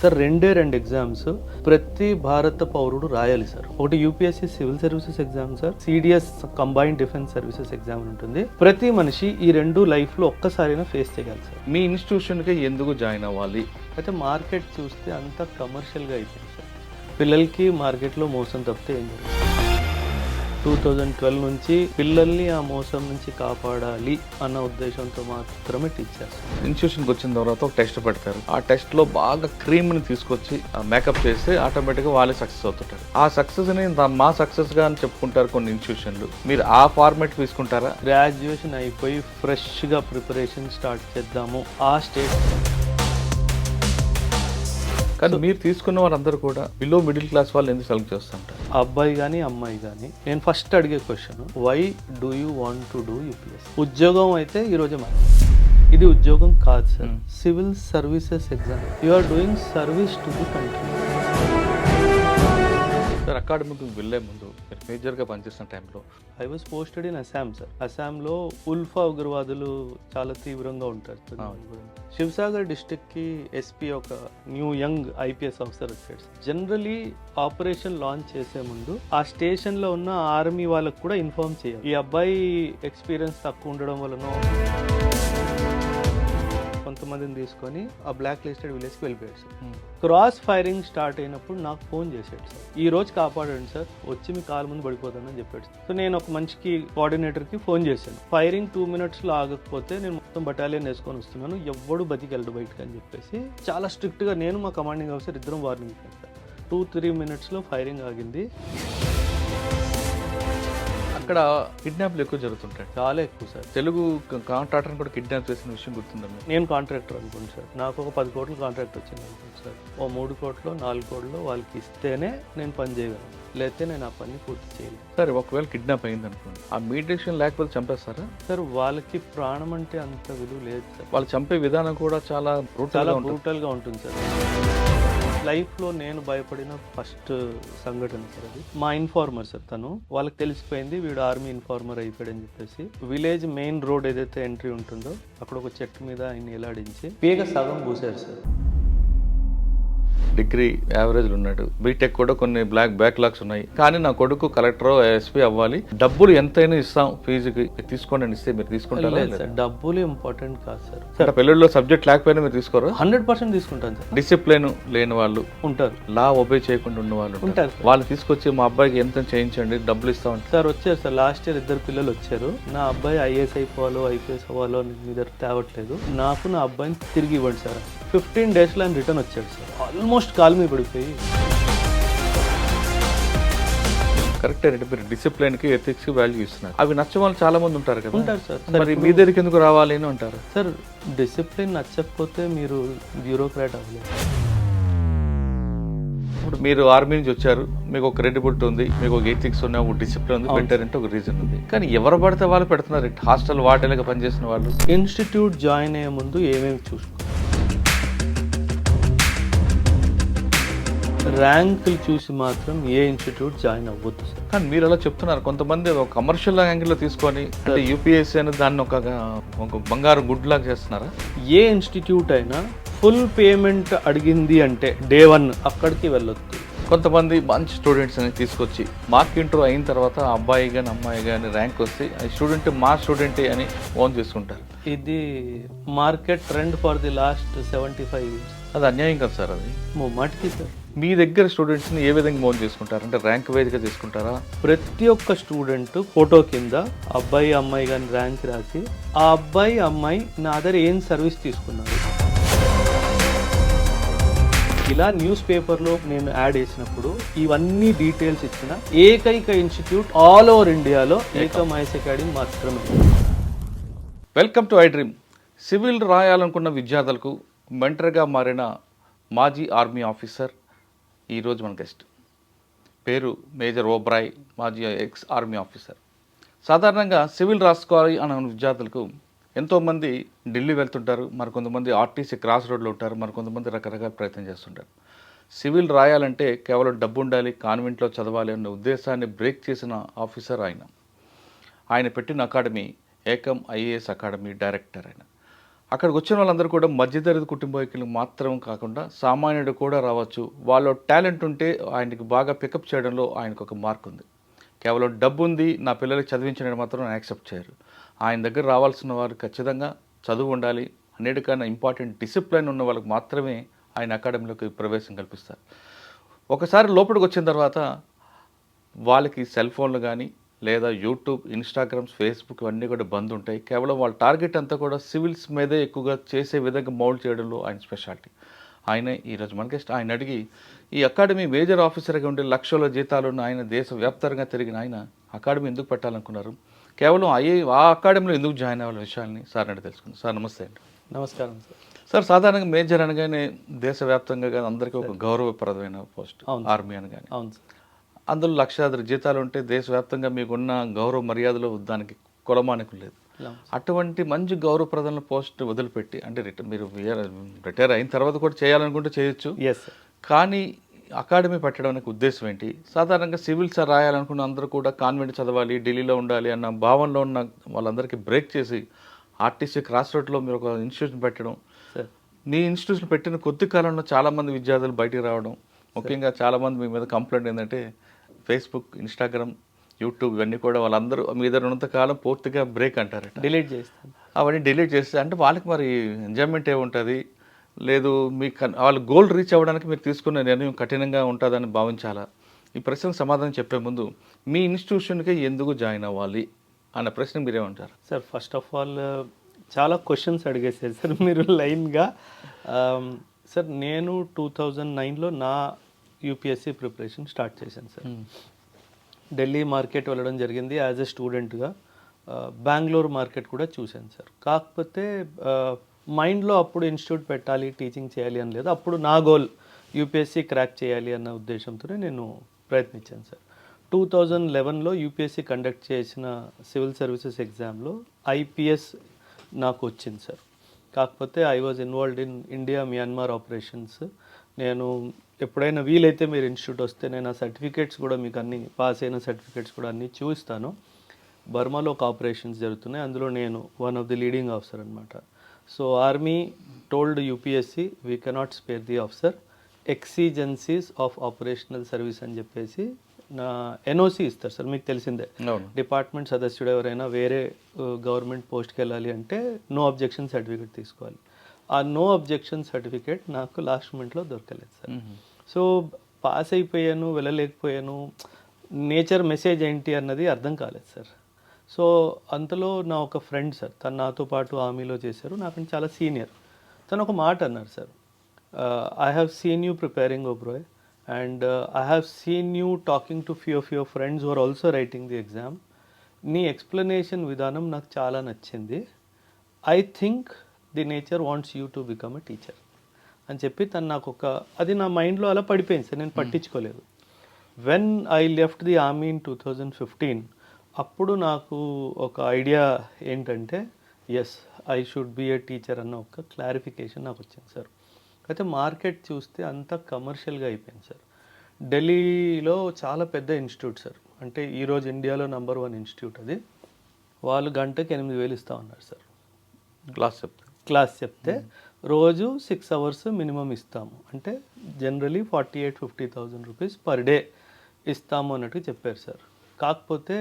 Sir రెండు exams ప్రతి భారత పౌరుడు రాయాలి సార్. ఒకటి UPSC civil services exam sir, CDS combined defence services exam ఉంటుంది. ప్రతి మనిషి ఈ రెండు లైఫ్ లో ఒక్కసారైనా ఫేస్ చేయాలి సార్. మీ ఇన్స్టిట్యూషన్ కి ఎందుకు జాయిన్ అవ్వాలి? అయితే మార్కెట్ చూస్తే అంతా కమర్షియల్ గా అయిపోయింది సార్. పిల్లలకి మార్కెట్ లో మోసం తప్పితే ఏం జరుగుతుంది? 2012 నుంచి పిల్లల్ని ఆ మోసం నుంచి కాపాడాలి అన్న ఉద్దేశంతో మాత్రమే టీచ్ చేస్తాం. ఇన్స్టిట్యూషన్కి వచ్చిన తర్వాత ఒక టెస్ట్ పెడతారు. ఆ టెస్ట్ లో బాగా క్రీమ్ని తీసుకొచ్చి మేకప్ చేస్తే ఆటోమేటిక్గా వాళ్ళే సక్సెస్ అవుతుంటారు. ఆ సక్సెస్ని మా సక్సెస్గా అని చెప్పుకుంటారు కొన్ని ఇన్స్టిట్యూషన్లు. మీరు ఆ ఫార్మాట్ తీసుకుంటారా? గ్రాడ్యుయేషన్ అయిపోయి ఫ్రెష్గా ప్రిపరేషన్ స్టార్ట్ చేద్దాము ఆ స్టేజ్. కానీ మీరు తీసుకున్న వారందరూ కూడా బిలో మిడిల్ క్లాస్ వాళ్ళు ఎందుకు సెలెక్ట్ చేస్తుంటారు? అబ్బాయి కానీ అమ్మాయి కానీ నేను ఫస్ట్ అడిగే question, why do you want to do UPSC? ఉద్యోగం అయితే ఈరోజే మరి ఇది ఉద్యోగం కాదు sir. Civil services exam. You are doing service to the country. Sir academic వెళ్ళే ముందు మీరు మేజర్గా పనిచేసిన టైంలో I was posted in Assam sir. అస్సాంలో ఉల్ఫా ఉగ్రవాదులు చాలా తీవ్రంగా ఉంటారు. శివసాగర్ డిస్ట్రిక్ట్ కి ఎస్పీ ఒక న్యూ యంగ్ ఐపీఎస్ ఆఫీసర్ వచ్చాడు. జనరలీ ఆపరేషన్ లాంచ్ చేసే ముందు ఆ స్టేషన్ లో ఉన్న ఆర్మీ వాళ్ళకు కూడా ఇన్ఫార్మ్ చేయాలి. ఈ అబ్బాయి ఎక్స్పీరియన్స్ తక్కువ ఉండడం వలన కొంతమందిని తీసుకొని ఆ బ్లాక్ లిస్టెడ్ విలేజ్కి వెళ్ళిపోయాడు సార్. క్రాస్ ఫైరింగ్ స్టార్ట్ అయినప్పుడు నాకు ఫోన్ చేశాడు సార్, ఈ రోజు కాపాడండి సార్, వచ్చి మీ కాలు ముందు పడిపోతానని చెప్పాడు. సో నేను ఒక మంచికి కోఆర్డినేటర్కి ఫోన్ చేశాను. ఫైరింగ్ 2 minutesలో ఆగకపోతే నేను మొత్తం బటాలియన్ వేసుకొని వస్తున్నాను, ఎవ్వడు బతికెళ్ళడు బయటకు అని చెప్పేసి చాలా స్ట్రిక్ట్గా నేను మా కమాండింగ్ ఆఫీసర్ ఇద్దరం వార్నింగ్ ఇచ్చాను సార్. 2-3 minutesలో ఫైరింగ్ ఆగింది. అక్కడ కిడ్నాప్లు ఎక్కువ జరుగుతుంటాయి, చాలా ఎక్కువ సార్. తెలుగు కాంట్రాక్టర్ని కూడా కిడ్నాప్ చేసిన విషయం గుర్తుందా? నేను కాంట్రాక్టర్ అనుకోండి సార్, నాకు ఒక 10 కోట్ల కాంట్రాక్ట్ వచ్చింది అనుకోండి సార్. ఓ 3 కోట్లు 4 కోట్లు వాళ్ళకి ఇస్తేనే నేను పని చేయగలను, లేకపోతే నేను ఆ పని పూర్తి చేయలేను. సరే ఒకవేళ కిడ్నాప్ అయింది అనుకోండి, ఆ మీడియేషన్ లేకపోతే చంపేస్తారా? సార్ వాళ్ళకి ప్రాణం అంటే అంత విలువ లేదు సార్. వాళ్ళు చంపే విధానం కూడా చాలా బ్రూటల్గా ఉంటుంది సార్. లైఫ్లో నేను భయపడిన ఫస్ట్ సంఘటన సార్ అది. మా ఇన్ఫార్మర్ సార్, తను వాళ్ళకి తెలిసిపోయింది వీడు ఆర్మీ ఇన్ఫార్మర్ అయిపోయాడని చెప్పేసి విలేజ్ మెయిన్ రోడ్ ఏదైతే ఎంట్రీ ఉంటుందో అక్కడ ఒక చెట్టు మీద ఆయన ఎలాడించి పేగ సగం పూసారు సార్. డిగ్రీ యావరేజ్లు ఉన్నాడు, బీటెక్ కూడా కొన్ని బ్యాక్లాగ్స్ ఉన్నాయి, కానీ నా కొడుకు కలెక్టర్ ఎస్పీ అవ్వాలి, డబ్బులు ఎంతైనా ఇస్తాం ఫీజుకి తీసుకోండి అని ఇస్తే మీరు తీసుకుంటారా? సార్ డబ్బులు ఇంపార్టెంట్ కాదు సార్. పెళ్ళిళ్ళలో సబ్జెక్ట్ లేకపోయినా మీరు తీసుకోరు? 100% తీసుకుంటాను సార్. డిసిప్లిన్ లేని వాళ్ళు ఉంటారు, లా ఒబే చేయకుండా ఉన్న వాళ్ళు ఉంటారు. వాళ్ళు తీసుకొచ్చి మా అబ్బాయికి ఎంత చేయించండి డబ్బులు ఇస్తామంటే సార్ వచ్చారు సార్. లాస్ట్ ఇయర్ 2 పిల్లలు వచ్చారు. నా అబ్బాయి ఐఏఎస్ అయిపోవాలో ఐపీఎస్ అవ్వాలో మీద తేవట్లేదు, నాకు నా అబ్బాయిని తిరిగి ఇవ్వండి సార్. 15 daysలో ఆయన రిటర్న్ వచ్చాడు సార్, ఆల్మోస్ట్ కాలు మీద పడిపోయి. కరెక్ట్ అంటే మీరు డిసిప్లిన్ కి ఎథిక్స్ కి వాల్యూ ఇస్తున్నారు. అవి నచ్చ వాళ్ళు చాలా మంది ఉంటారు కదా. ఉంటారు సార్. మరి మీ దగ్గరికి ఎందుకు రావాలి అని అంటారు సార్. డిసిప్లిన్ నచ్చకపోతే మీరు బ్యూరోక్రాట్ అవ్వలేదు. ఇప్పుడు మీరు ఆర్మీ నుంచి వచ్చారు, మీకు ఒక క్రెడిబిలిటీ ఉంది, మీకు ఒక ఎథిక్స్ ఉన్న ఒక డిసిప్లిన్ ఉంది, పెట్టారంటే ఒక రీజన్ ఉంది. కానీ ఎవరు పడితే వాళ్ళు పెడుతున్నారు హాస్టల్ వాటేలాగా పనిచేసిన వాళ్ళు. ఇన్స్టిట్యూట్ జాయిన్ అయ్యే ముందు ఏమేమి చూసుకో, ర్యాంకులు చూసి మాత్రం ఏ ఇన్స్టిట్యూట్ జాయిన్ అవ్వద్దు సార్. కానీ మీరు అలా చెప్తున్నారు, కొంతమంది ఒక కమర్షియల్ యాంగిల్లో తీసుకొని అంటే యూపీఎస్సీ అనేది దాన్ని ఒక బంగారు గుడ్ లాగా చేస్తున్నారా? ఏ ఇన్స్టిట్యూట్ అయినా ఫుల్ పేమెంట్ అడిగింది అంటే డే 1 అక్కడికి వెళ్ళొద్దు. కొంతమంది మంచి స్టూడెంట్స్ అని తీసుకొచ్చి మార్క్ ఇంటర్వ్యూ అయిన తర్వాత అబ్బాయి కానీ అమ్మాయి కానీ ర్యాంక్ వస్తే స్టూడెంట్ మా స్టూడెంటే అని ఓన్ చేసుకుంటారు. ఇది market trend for the last 75 years. అది అన్యాయం కదా సార్. అది మాటికి సార్. మీ దగ్గర స్టూడెంట్స్ని ఏ విధంగా మోన్ చేసుకుంటారు? అంటే ర్యాంక్ వైజ్గా తీసుకుంటారా? ప్రతి ఒక్క స్టూడెంట్ ఫోటో కింద అబ్బాయి అమ్మాయి కానీ ర్యాంక్ రాసి ఆ అబ్బాయి అమ్మాయి నా దగ్గర ఏం సర్వీస్ తీసుకున్నారు ఇలా న్యూస్ పేపర్లో నేను యాడ్ చేసినప్పుడు ఇవన్నీ డీటెయిల్స్ ఇచ్చిన ఏకైక ఇన్స్టిట్యూట్ ఆల్ ఓవర్ ఇండియాలో ఏకం ఐఎస్ అకాడమీ మాత్రమే. Welcome to I dream. Civil రాయాలనుకున్న విద్యార్థులకు మెంటర్గా మారిన మాజీ ఆర్మీ ఆఫీసర్ ఈరోజు మన గెస్ట్. పేరు మేజర్ ఓబ్రాయ్, మాజీ ఎక్స్ ఆర్మీ ఆఫీసర్. సాధారణంగా సివిల్ రాసుకోవాలి అన్న విద్యార్థులకు ఎంతోమంది ఢిల్లీ వెళ్తుంటారు, మరికొంతమంది ఆర్టీసీ క్రాస్ రోడ్లో ఉంటారు, మరికొంతమంది రకరకాల ప్రయత్నం చేస్తుంటారు. సివిల్ రాయాలంటే కేవలం డబ్బు ఉండాలి, కాన్వెంట్లో చదవాలి అన్న ఉద్దేశాన్ని బ్రేక్ చేసిన ఆఫీసర్ ఆయన. పెట్టిన అకాడమీ ఏకం ఐఏఎస్ అకాడమీ డైరెక్టర్ ఆయన. అక్కడికి వచ్చిన వాళ్ళందరూ కూడా మధ్యతరగతి కుటుంబీకులు మాత్రం కాకుండా సామాన్యుడు కూడా రావచ్చు. వాళ్ళ టాలెంట్ ఉంటే ఆయనకి బాగా పికప్ చేయడంలో ఆయనకు ఒక మార్క్ ఉంది. కేవలం డబ్బు ఉంది నా పిల్లలకి చదివించడానికి మాత్రం యాక్సెప్ట్ చేయరు. ఆయన దగ్గర రావాల్సిన వారు ఖచ్చితంగా చదువు ఉండాలి, అన్నిటికన్నా ఇంపార్టెంట్ డిసిప్లిన్ ఉన్న వాళ్ళకి మాత్రమే ఆయన అకాడమీలోకి ప్రవేశం కల్పిస్తారు. ఒకసారి లోపలికి వచ్చిన తర్వాత వాళ్ళకి సెల్ ఫోన్లు కానీ లేదా యూట్యూబ్, ఇన్స్టాగ్రామ్స్, ఫేస్బుక్ ఇవన్నీ కూడా బంద్ ఉంటాయి. కేవలం వాళ్ళ టార్గెట్ అంతా కూడా సివిల్స్ మీదే ఎక్కువగా చేసే విధంగా మౌల్డ్ చేయడంలో ఆయన స్పెషాలిటీ. ఆయనే ఈరోజు మనకి ఆయన అడిగి ఈ అకాడమీ మేజర్ ఆఫీసర్గా ఉండే లక్షల జీతాలున్న ఆయన దేశవ్యాప్తంగా తిరిగిన ఆయన అకాడమీ ఎందుకు పెట్టాలనుకున్నారు, కేవలం ఆ అకాడమీలో ఎందుకు జాయిన్ అవ్వాల విషయాన్ని సార్ అంటే తెలుసుకుందాం. సార్ నమస్తే అండి. నమస్కారం సార్. సార్ సాధారణంగా మేజర్ అనగానే దేశవ్యాప్తంగా కానీ అందరికీ ఒక గౌరవప్రదమైన పోస్ట్ ఆర్మీ అనగానే. అవును సార్. అందులో లక్షాది జీతాలు ఉంటే దేశవ్యాప్తంగా మీకున్న గౌరవ మర్యాదలు దానికి కులమానికం లేదు. అటువంటి మంచి గౌరవప్రదమైన పోస్ట్ వదిలిపెట్టి అంటే మీరు రిటైర్ అయిన తర్వాత కూడా చేయాలనుకుంటే చేయొచ్చు, కానీ అకాడమీ పెట్టడానికి ఉద్దేశం ఏంటి? సాధారణంగా సివిల్స్ రాయాలనుకున్న అందరూ కూడా కాన్వెంట్ చదవాలి, ఢిల్లీలో ఉండాలి అన్న భావనలో ఉన్న వాళ్ళందరికీ బ్రేక్ చేసి ఆర్టీసీ క్రాస్ రోడ్లో మీరు ఒక ఇన్స్టిట్యూషన్ పెట్టడం, మీ ఇన్స్టిట్యూషన్ పెట్టిన కొద్ది కాలంలో చాలామంది విద్యార్థులు బయటికి రావడం, ముఖ్యంగా చాలామంది మీ మీద కంప్లైంట్ ఏంటంటే ఫేస్బుక్, ఇన్స్టాగ్రామ్, యూట్యూబ్ ఇవన్నీ కూడా వాళ్ళందరూ మీ దగ్గర ఉన్నంత కాలం పూర్తిగా బ్రేక్ అంటారట, డిలీట్ చేస్తాను. అవన్నీ డిలీట్ చేస్తే అంటే వాళ్ళకి మరి ఎంజాయ్మెంట్ ఏముంటుంది? లేదు మీ వాళ్ళ గోల్ రీచ్ అవ్వడానికి మీరు తీసుకున్న నిర్ణయం కఠినంగా ఉంటుందని భావించాలా? ఈ ప్రశ్నకు సమాధానం చెప్పే ముందు మీ ఇన్స్టిట్యూషన్కి ఎందుకు జాయిన్ అవ్వాలి అన్న ప్రశ్న మీరేమంటారు? సార్ ఫస్ట్ ఆఫ్ ఆల్ చాలా క్వశ్చన్స్ అడిగేసారు సార్ మీరు లైన్గా. సార్ నేను 2009లో నా యూపీఎస్సీ ప్రిపరేషన్ స్టార్ట్ చేశాను సార్. ఢిల్లీ మార్కెట్ వెళ్ళడం జరిగింది యాజ్ ఎ స్టూడెంట్గా. బెంగళూరు మార్కెట్ కూడా చూశాను సార్. కాకపోతే మైండ్లో అప్పుడు ఇన్స్టిట్యూట్ పెట్టాలి, టీచింగ్ చేయాలి అని లేదు. అప్పుడు నా గోల్ యూపీఎస్సీ క్రాక్ చేయాలి అన్న ఉద్దేశంతోనే నేను ప్రయత్నించాను సార్. 2011లో యూపీఎస్సీ కండక్ట్ చేసిన సివిల్ సర్వీసెస్ ఎగ్జామ్లో ఐపీఎస్ నాకు వచ్చింది సార్. కాకపోతే I was involved in India Myanmar operations. నేను ఎప్పుడైనా వీలైతే మీరు ఇన్స్టిట్యూట్ వస్తే నేను ఆ సర్టిఫికేట్స్ కూడా మీకు అన్ని పాస్ అయిన సర్టిఫికేట్స్ కూడా అన్నీ చూపిస్తాను. బర్మాలో ఒక ఆపరేషన్స్ జరుగుతున్నాయి, అందులో నేను one of the leading officer అనమాట. So army told UPSC we cannot spare the officer, exigencies of operational service అని చెప్పేసి నా ఎన్ఓసి ఇస్తారు సార్. మీకు తెలిసిందే, డిపార్ట్మెంట్ సదస్యుడు ఎవరైనా వేరే గవర్నమెంట్ పోస్ట్కి వెళ్ళాలి అంటే నో అబ్జెక్షన్ సర్టిఫికేట్ తీసుకోవాలి. ఆ నో అబ్జెక్షన్ సర్టిఫికేట్ నాకు లాస్ట్ మినిట్లో దొరకలేదు సార్. సో పాస్ అయిపోయాను, వెళ్ళలేకపోయాను, నేచర్ మెసేజ్ ఏంటి అన్నది అర్థం కాలేదు సార్. సో అంతలో నా ఒక ఫ్రెండ్ సార్, తను నాతో పాటు ఆర్మీలో చేశారు, నాకంటే చాలా సీనియర్. తను ఒక మాట అన్నారు sir, I have seen you preparing Oberoi and I have seen you talking to few of your friends who are also writing the exam. నీ ఎక్స్ప్లెనేషన్ విధానం నాకు చాలా నచ్చింది. I think the nature wants you to become a teacher అని చెప్పి తను నాకు అది నా మైండ్లో అలా పడిపోయింది సార్. నేను పట్టించుకోలేదు. When I left the army in 2015 అప్పుడు నాకు ఒక ఐడియా ఏంటంటే yes I should be a teacher అన్న ఒక క్లారిఫికేషన్ నాకు వచ్చింది సార్. అయితే మార్కెట్ చూస్తే అంతా కమర్షియల్గా అయిపోయింది సార్. ఢిల్లీలో చాలా పెద్ద ఇన్స్టిట్యూట్ సార్, అంటే ఈరోజు ఇండియాలో నెంబర్ 1 ఇన్స్టిట్యూట్ అది. వాళ్ళు గంటకి 8,000 ఇస్తూ ఉన్నారు సార్. క్లాస్ చెప్తే రోజు 6 అవర్స్ మినిమం ఇస్తాము, అంటే జనరలీ 48,000-50,000 రూపీస్ పర్ డే ఇస్తాము అన్నట్టు చెప్పారు సార్. కాకపోతే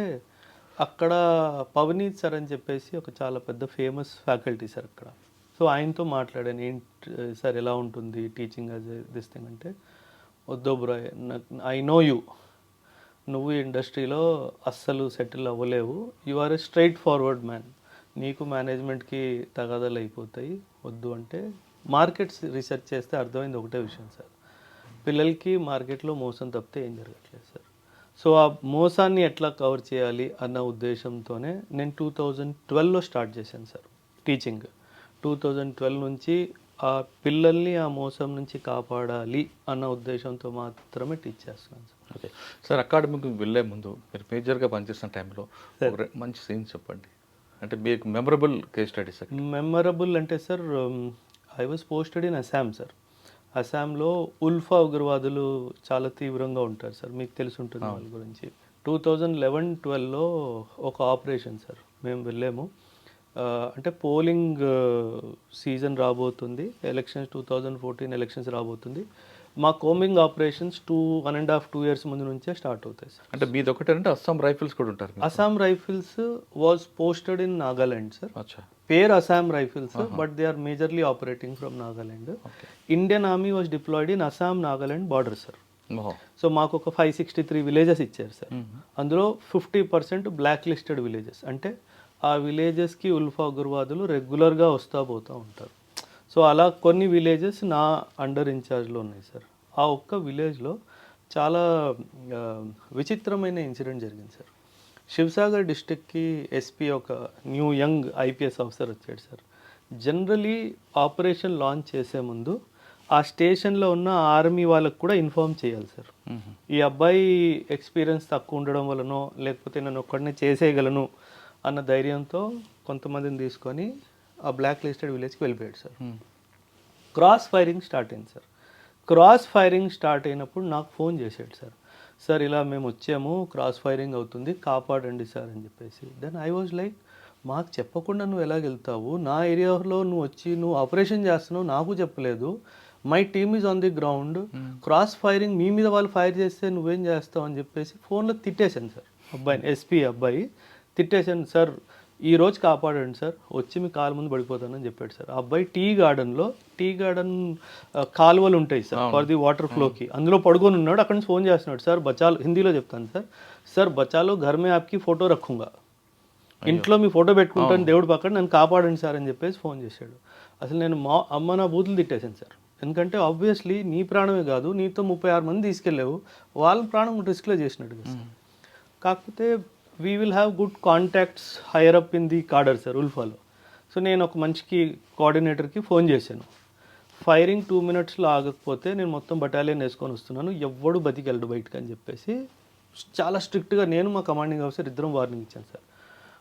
అక్కడ పవనీత్ సార్ అని చెప్పేసి ఒక చాలా పెద్ద ఫేమస్ ఫ్యాకల్టీ సార్ అక్కడ. సో ఆయనతో మాట్లాడాను, ఏంటి సార్ ఎలా ఉంటుంది టీచింగ్ యాజ్ దిస్ థింగ్ అంటే, వద్దో బ్రో, ఐ నో యూ, నువ్వు ఇండస్ట్రీలో అస్సలు సెటిల్ అవ్వలేవు, you are a straightforward man, నీకు మేనేజ్మెంట్కి తగాదాలు అయిపోతాయి, వద్దు అంటే. మార్కెట్స్ రీసెర్చ్ చేస్తే అర్థమైంది ఒకటే విషయం సార్, పిల్లలకి మార్కెట్లో మోసం తప్పితే ఏం జరగట్లేదు సార్. సో ఆ మోసాన్ని ఎట్లా కవర్ చేయాలి అన్న ఉద్దేశంతోనే నేను 2012లో స్టార్ట్ చేశాను సార్ టీచింగ్. 2012 నుంచి ఆ పిల్లల్ని ఆ మోసం నుంచి కాపాడాలి అన్న ఉద్దేశంతో మాత్రమే టీచ్ చేస్తున్నాను సార్. ఓకే సార్, అకాడమీకి వెళ్ళే ముందు మీరు మేజర్గా పనిచేసిన టైంలో మంచి సీన్స్ చెప్పండి, అంటే మీకు మెమరబుల్ కేస్ స్టడీస్. మెమరబుల్ అంటే sir, I was posted in Assam sir. అస్సాంలో ఉల్ఫా ఉగ్రవాదులు చాలా తీవ్రంగా ఉంటారు సార్, మీకు తెలిసి ఉంటుంది వాళ్ళ గురించి. 2011-12లో ఒక ఆపరేషన్ సార్ మేము వెళ్ళాము. అంటే పోలింగ్ సీజన్ రాబోతుంది, ఎలక్షన్స్ 2014 ఎలక్షన్స్ రాబోతుంది. మా కోమింగ్ ఆపరేషన్స్ 1.5-2 ఇయర్స్ ముందు నుంచే స్టార్ట్ అవుతాయి సార్. అంటే మీది ఒకటేనంటే అస్సాం రైఫిల్స్ కూడా ఉంటారు మీకు? Assam Rifles was posted in Nagaland sir. అచ్చా. పేరు Assam Rifles, but they are majorly operating from Nagaland. Indian army was deployed in Assam Nagaland border sir. So మాకు ఒక 563 విలేజెస్ ఇచ్చారు సార్. అందులో 50% బ్లాక్ లిస్టెడ్ విలేజెస్. అంటే ఆ విలేజెస్కి ఉల్ఫా ఉగ్రవాదులు రెగ్యులర్గా వస్తూ పోతూ ఉంటారు. సో అలా కొన్ని విలేజెస్ నా అండర్ ఇన్ఛార్జ్లో ఉన్నాయి సార్. ఆ ఒక్క విలేజ్లో చాలా విచిత్రమైన ఇన్సిడెంట్ జరిగింది సార్. శివసాగర్ డిస్ట్రిక్ట్కి ఎస్పీ ఒక న్యూ యంగ్ ఐపీఎస్ ఆఫీసర్ వచ్చాడు సార్. జనరలీ ఆపరేషన్ లాంచ్ చేసే ముందు ఆ స్టేషన్లో ఉన్న ఆర్మీ వాళ్ళకు కూడా ఇన్ఫార్మ్ చేయాలి సార్. ఈ అబ్బాయి ఎక్స్పీరియన్స్ తక్కువ ఉండడం వలనో లేకపోతే నేను ఒక్కడనే చేసేయగలను అన్న ధైర్యంతో కొంతమందిని తీసుకొని ఆ బ్లాక్ లిస్టెడ్ విలేజ్కి వెళ్ళిపోయాడు సార్. క్రాస్ ఫైరింగ్ స్టార్ట్ అయింది సార్. క్రాస్ ఫైరింగ్ స్టార్ట్ అయినప్పుడు నాకు ఫోన్ చేశాడు సార్. సార్ ఇలా మేము వచ్చాము, క్రాస్ ఫైరింగ్ అవుతుంది, కాపాడండి సార్ అని చెప్పేసి. దెన్ ఐ వాజ్ లైక్, మాకు చెప్పకుండా నువ్వు ఎలాగ వెళ్తావు? నా ఏరియాలో నువ్వు వచ్చి నువ్వు ఆపరేషన్ చేస్తున్నావు, నాకు చెప్పలేదు. My team is on the ground, cross firing మీ మీద వాళ్ళు ఫైర్ చేస్తే నువ్వేం చేస్తావు అని చెప్పేసి ఫోన్లో తిట్టేశాను సార్ అబ్బాయిని. ఎస్పీ అబ్బాయి తిట్టేశాను. సార్ ఈ రోజు కాపాడండి సార్, వచ్చి మీ కాలు ముందు పడిపోతానని చెప్పాడు సార్. ఆ అబ్బాయి టీ గార్డెన్ కాలువలు ఉంటాయి సార్ ఫర్ ది వాటర్ ఫ్లోకి, అందులో పడుకొని ఉన్నాడు. అక్కడి నుంచి ఫోన్ చేస్తున్నాడు, సార్ బచాలో, హిందీలో చెప్తాను సార్, సార్ బచాలో ఘర్ మే ఆప్కి ఫోటో రఖుంగా, ఇంట్లో మీ ఫోటో పెట్టుకుంటాను దేవుడి పక్కన, నన్ను కాపాడండి సార్ అని చెప్పేసి ఫోన్ చేశాడు. అసలు నేను మా అమ్మ నా బూతులు తిట్టేశాను సార్. ఎందుకంటే ఆబ్వియస్లీ నీ ప్రాణమే కాదు, నీతో 36 మంది తీసుకెళ్ళావు, వాళ్ళ ప్రాణం రిస్క్లో చేసినట్టు కదా సార్. కాకపోతే we will have good contacts higher up in the cadre sir ఉల్ఫాలో. సో నేను ఒక మంచికి కోఆర్డినేటర్కి ఫోన్ చేశాను. ఫైరింగ్ 2 మినిట్స్లో ఆగకపోతే నేను మొత్తం బటాలియన్ వేసుకొని వస్తున్నాను, ఎవ్వడు బతికెళ్ళడు బయటకు అని చెప్పేసి చాలా స్ట్రిక్ట్గా నేను మా కమాండింగ్ ఆఫీసర్ ఇద్దరం వార్నింగ్ ఇచ్చాను సార్.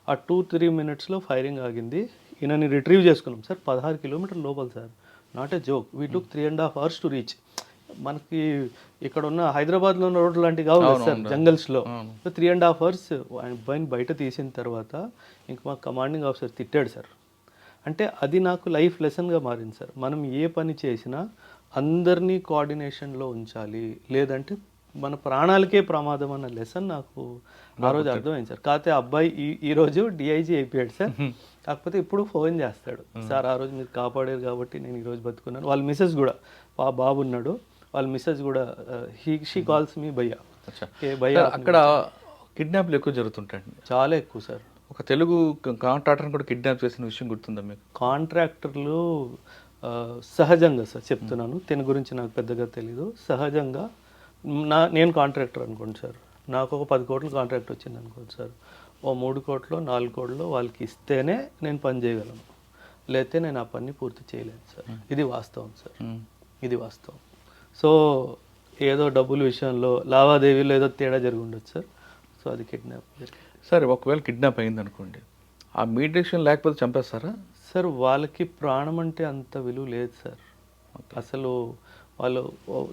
ఆ 2-3 మినిట్స్లో ఫైరింగ్ ఆగింది. ఈయనని రిట్రీవ్ చేసుకున్నాం సార్. 16 కిలోమీటర్ల లోపల sir, not a joke. We took 3.5 hours to reach. మనకి ఇక్కడ ఉన్న హైదరాబాద్లో ఉన్న రోడ్లు లాంటివి కావు సార్ జంగల్స్లో. సో 3.5 hours అబ్బాయిని బయట తీసిన తర్వాత ఇంక మా కమాండింగ్ ఆఫీసర్ తిట్టాడు సార్. అంటే అది నాకు లైఫ్ లెసన్గా మారింది సార్. మనం ఏ పని చేసినా అందరినీ కోఆర్డినేషన్లో ఉంచాలి, లేదంటే మన ప్రాణాలకే ప్రమాదం అన్న లెసన్ నాకు ఆ రోజు అర్థమైంది సార్. కాకపోతే అబ్బాయి ఈరోజు డిఐజీ అయిపోయాడు సార్. కాకపోతే ఇప్పుడు ఫోన్ చేస్తాడు, సార్ ఆ రోజు మీరు కాపాడారు కాబట్టి నేను ఈరోజు బతుకున్నాను. వాళ్ళ మిస్సెస్ కూడా, బాబు ఉన్నాడు, వాళ్ళ మిస్సెస్ కూడా షీ కాల్స్ మీ భయ్యా. భయ్యా అక్కడ కిడ్నాప్లు ఎక్కువ జరుగుతుంటాయండి, చాలా ఎక్కువ సార్. ఒక తెలుగు కాంట్రాక్టర్ని కూడా కిడ్నాప్ చేసిన విషయం గుర్తుందా మీకు? కాంట్రాక్టర్లు సహజంగా సార్ చెప్తున్నాను, దీని గురించి నాకు పెద్దగా తెలీదు. సహజంగా నేను కాంట్రాక్టర్ అనుకోండి సార్, నాకు ఒక 10 కోట్ల కాంట్రాక్ట్ వచ్చింది అనుకోండి సార్, ఓ 3 కోట్లు 4 కోట్లు వాళ్ళకి ఇస్తేనే నేను పని చేయగలను, లేకపోతే నేను ఆ పని పూర్తి చేయలేను సార్. ఇది వాస్తవం సార్, ఇది వాస్తవం. సో ఏదో డబ్బుల విషయంలో లావాదేవీలో ఏదో తేడా జరిగి ఉండొచ్చు సార్. సో అది కిడ్నాప్. సరే ఒకవేళ కిడ్నాప్ అయింది అనుకోండి, ఆ మీడియేషన్ లేకపోతే చంపేస్తారా సార్? వాళ్ళకి ప్రాణం అంటే అంత విలువ లేదు సార్. అసలు వాళ్ళు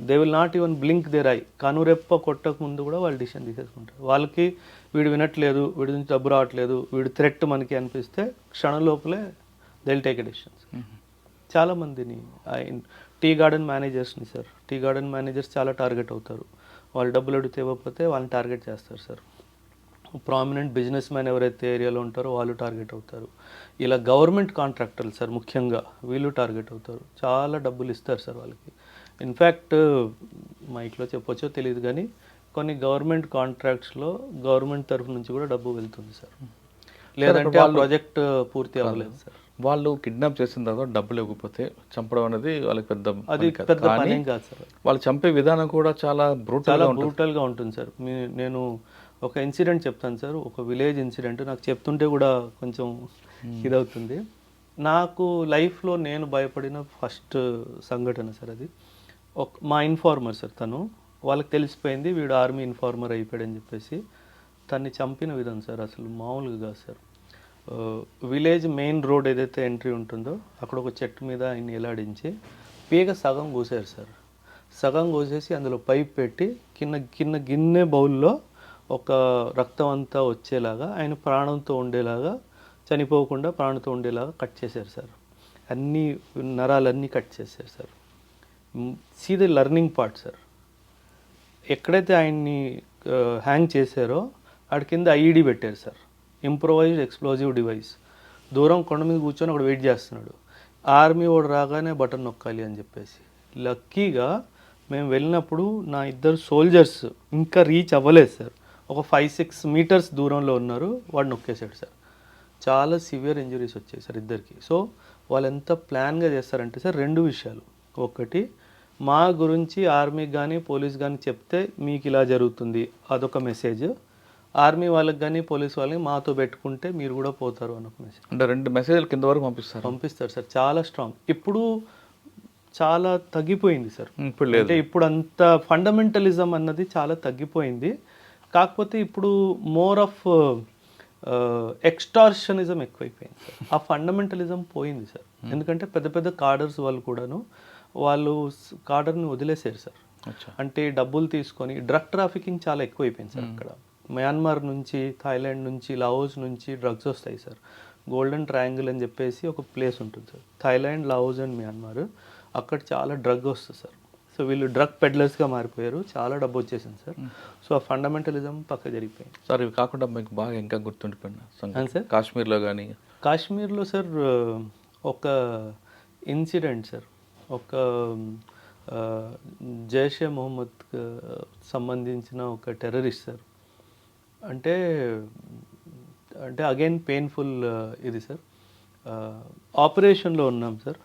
they will not even blink their eye. కనురెప్ప కొట్టక ముందు కూడా వాళ్ళు డిసిషన్ తీసేసుకుంటారు. వాళ్ళకి వీడు వినట్లేదు, వీడి నుంచి డబ్బు రావట్లేదు, వీడు థ్రెట్ మనకి అనిపిస్తే క్షణం లోపలే they will take a decisions. చాలామందిని టీ గార్డెన్ మేనేజర్స్ని సార్, టీ గార్డెన్ మేనేజర్స్ చాలా టార్గెట్ అవుతారు. వాళ్ళు డబ్బులు అడిగితే ఇవ్వకపోతే వాళ్ళని టార్గెట్ చేస్తారు సార్. ప్రామినెంట్ బిజినెస్ మ్యాన్ ఎవరైతే ఏరియాలో ఉంటారో వాళ్ళు టార్గెట్ అవుతారు. ఇలా గవర్నమెంట్ కాంట్రాక్టర్లు సార్ ముఖ్యంగా వీళ్ళు టార్గెట్ అవుతారు. చాలా డబ్బులు ఇస్తారు సార్ వాళ్ళకి. ఇన్ఫ్యాక్ట్ మైక్లో చెప్పొచ్చో తెలియదు కానీ కొన్ని గవర్నమెంట్ కాంట్రాక్ట్స్లో గవర్నమెంట్ తరఫు నుంచి కూడా డబ్బు వెళ్తుంది సార్, లేదంటే ఆ ప్రాజెక్ట్ పూర్తి అవ్వలేదు సార్. వాళ్ళు కిడ్నాప్ చేసిన తర్వాత డబ్బులు ఇవ్వకపోతే చంపడం అనేది వాళ్ళకి పెద్ద పని కాదు సార్. వాళ్ళు చంపే విధానం కూడా చాలా బ్రూటల్గా ఉంటుంది సార్. నేను ఒక ఇన్సిడెంట్ చెప్తాను సార్, ఒక విలేజ్ ఇన్సిడెంట్. నాకు చెప్తుంటే కూడా కొంచెం ఇదవుతుంది. నాకు లైఫ్లో నేను భయపడిన ఫస్ట్ సంఘటన సార్ అది. మా ఇన్ఫార్మర్ సార్, తను వాళ్ళకి తెలిసిపోయింది వీడు ఆర్మీ ఇన్ఫార్మర్ అయిపోయాడని చెప్పేసి తన్ని చంపిన విధానం సార్ అసలు మామూలుగా కాదు సార్. విలేజ్ మెయిన్ రోడ్ ఏదైతే ఎంట్రీ ఉంటుందో అక్కడ ఒక చెట్టు మీద ఆయన ఎలాడించి పీగ సగం కోసారు సార్. సగం కోసేసి అందులో పైప్ పెట్టి కింద గిన్నె బౌల్లో ఒక రక్తం అంతా వచ్చేలాగా ఆయన ప్రాణంతో ఉండేలాగా చనిపోకుండా ప్రాణంతో ఉండేలాగా కట్ చేశారు సార్. అన్ని నరాలన్నీ కట్ చేశారు sir. See the learning part sir. ఎక్కడైతే ఆయన్ని హ్యాంగ్ చేశారో ఆడ కింద ఐఈడి పెట్టారు సార్, ఇంప్రొవైజ్డ్ ఎక్స్ప్లోజివ్ డివైస్. దూరం కొండ మీద కూర్చొని అక్కడ వెయిట్ చేస్తున్నాడు. ఆర్మీ వాడు రాగానే బటన్ నొక్కాలి అని చెప్పేసి. లక్కీగా మేము వెళ్ళినప్పుడు నా ఇద్దరు సోల్జర్స్ ఇంకా రీచ్ అవ్వలేదు సార్, ఒక 5-6 మీటర్స్ దూరంలో ఉన్నారు, వాడు నొక్కేశాడు సార్. చాలా సివియర్ ఇంజరీస్ వచ్చాయి సార్ ఇద్దరికి. సో వాళ్ళు ఎంత ప్లాన్గా చేస్తారంటే సార్ 2 విషయాలు. ఒకటి, మా గురించి ఆర్మీకి కానీ పోలీస్ కానీ చెప్తే మీకు ఇలా జరుగుతుంది, అదొక మెసేజ్. ఆర్మీ వాళ్ళకి కానీ పోలీస్ వాళ్ళని మాతో పెట్టుకుంటే మీరు కూడా పోతారు అన్న మెసేజ్. అంటే 2 మెసేజ్లు కింద వరకు పంపిస్తారు సార్. చాలా స్ట్రాంగ్. ఇప్పుడు చాలా తగ్గిపోయింది సార్. ఇప్పుడు లేదు. అంటే ఇప్పుడు అంత ఫండమెంటలిజం అన్నది చాలా తగ్గిపోయింది. కాకపోతే ఇప్పుడు మోర్ ఆఫ్ ఎక్స్టార్షనిజం ఎక్కువైపోయింది సార్. ఆ ఫండమెంటలిజం పోయింది సార్. ఎందుకంటే పెద్ద పెద్ద కార్డర్స్ వాళ్ళు కూడాను వాళ్ళు కార్డర్ని వదిలేసారు సార్. అంటే డబ్బులు తీసుకొని డ్రగ్ ట్రాఫికింగ్ చాలా ఎక్కువైపోయింది సార్ అక్కడ. మయన్మార్ నుంచి, థాయిలాండ్ నుంచి, లావోస్ నుంచి డ్రగ్స్ వస్తాయి సార్. గోల్డెన్ ట్రయాంగిల్ అని చెప్పేసి ఒక ప్లేస్ ఉంటుంది sir, Thailand, Laos and Myanmar. అక్కడ చాలా డ్రగ్ వస్తుంది సార్. సో వీళ్ళు డ్రగ్ పెడ్లర్స్గా మారిపోయారు, చాలా డబ్బు వచ్చేసింది సార్. సో ఆ ఫండమెంటలిజం పక్క జరిగిపోయింది సార్. ఇవి కాకుండా మీకు బాగా ఇంకా గుర్తుండిపోయింది సార్ కాశ్మీర్లో కానీ? కాశ్మీర్లో సార్ ఒక ఇన్సిడెంట్ సార్, ఒక జైషే మొహమ్మద్కి సంబంధించిన ఒక టెర్రరిస్ట్ సార్. అంటే అగైన్ పెయిన్ఫుల్ ఇది సార్. ఆపరేషన్లో ఉన్నాం సార్.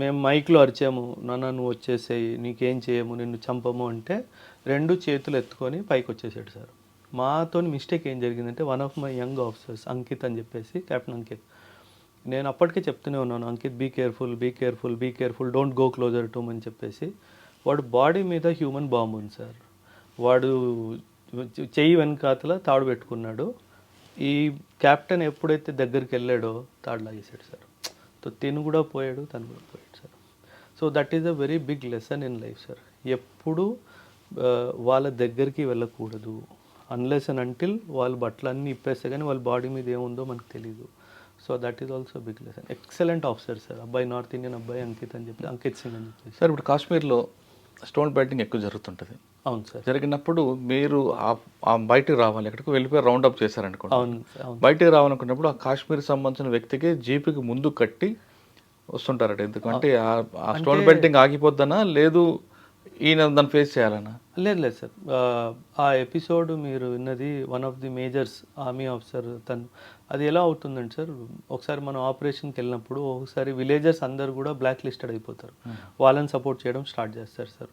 మేము మైక్లో అరిచాము, నాన్న నువ్వు వచ్చేసేయి, నీకేం చేయము, నిన్ను చంపము అంటే 2 చేతులు ఎత్తుకొని పైకి వచ్చేసాడు సార్. మాతో మిస్టేక్ ఏం జరిగిందంటే one of my young officers Ankit అని చెప్పేసి, కెప్టెన్ అంకిత్, నేను అప్పటికే చెప్తూనే ఉన్నాను, Ankit be careful, be careful, be careful, don't go closer to అని చెప్పేసి. వాడు బాడీ మీద హ్యూమన్ బాంబు ఉంది సార్. వాడు చెయ్యి వెనకాతల తాడు పెట్టుకున్నాడు. ఈ కెప్టెన్ ఎప్పుడైతే దగ్గరికి వెళ్ళాడో తాడు లాగేశాడు సార్. సో తిను కూడా పోయాడు, తను కూడా పోయాడు sir. So that is a very big lesson in life sir. ఎప్పుడు వాళ్ళ దగ్గరికి వెళ్ళకూడదు, అన్లెస్ అండ్ అంటిల్ వాళ్ళ బట్టలన్నీ ఇప్పేస్తే కానీ వాళ్ళ బాడీ మీద ఏముందో మనకు తెలియదు. So that is also big lesson. Excellent officer sir, అబ్బాయి నార్త్ ఇండియన్ అబ్బాయి అంకిత్ అని చెప్పి, అంకిత్ సింగ్ అని చెప్పి సార్. ఇప్పుడు కాశ్మీర్లో స్టోన్ బెల్టింగ్ ఎక్కువ జరుగుతుంటుంది. అవును సార్. జరిగినప్పుడు మీరు బయటకు రావాలి, ఎక్కడికి వెళ్ళిపోయి రౌండ్ అప్ చేశారనుకోండి. అవును. బయటకు రావాలనుకున్నప్పుడు ఆ కాశ్మీర్ సంబంధించిన వ్యక్తికి జీపుకి ముందు కట్టి వస్తుంటారట. ఎందుకంటే ఆ స్టోన్ బెల్టింగ్ ఆగిపోద్దనా, లేదు ఈయన దాన్ని ఫేస్ చేయాలన్నా? లేదు సార్. ఆ ఎపిసోడ్ మీరు విన్నది one of the majors army officer తను. అది ఎలా అవుతుందంటే సార్, ఒకసారి మనం ఆపరేషన్కి వెళ్ళినప్పుడు ఒకసారి విలేజర్స్ అందరు కూడా బ్లాక్ లిస్టెడ్ అయిపోతారు, వాళ్ళని సపోర్ట్ చేయడం స్టార్ట్ చేస్తారు సార్.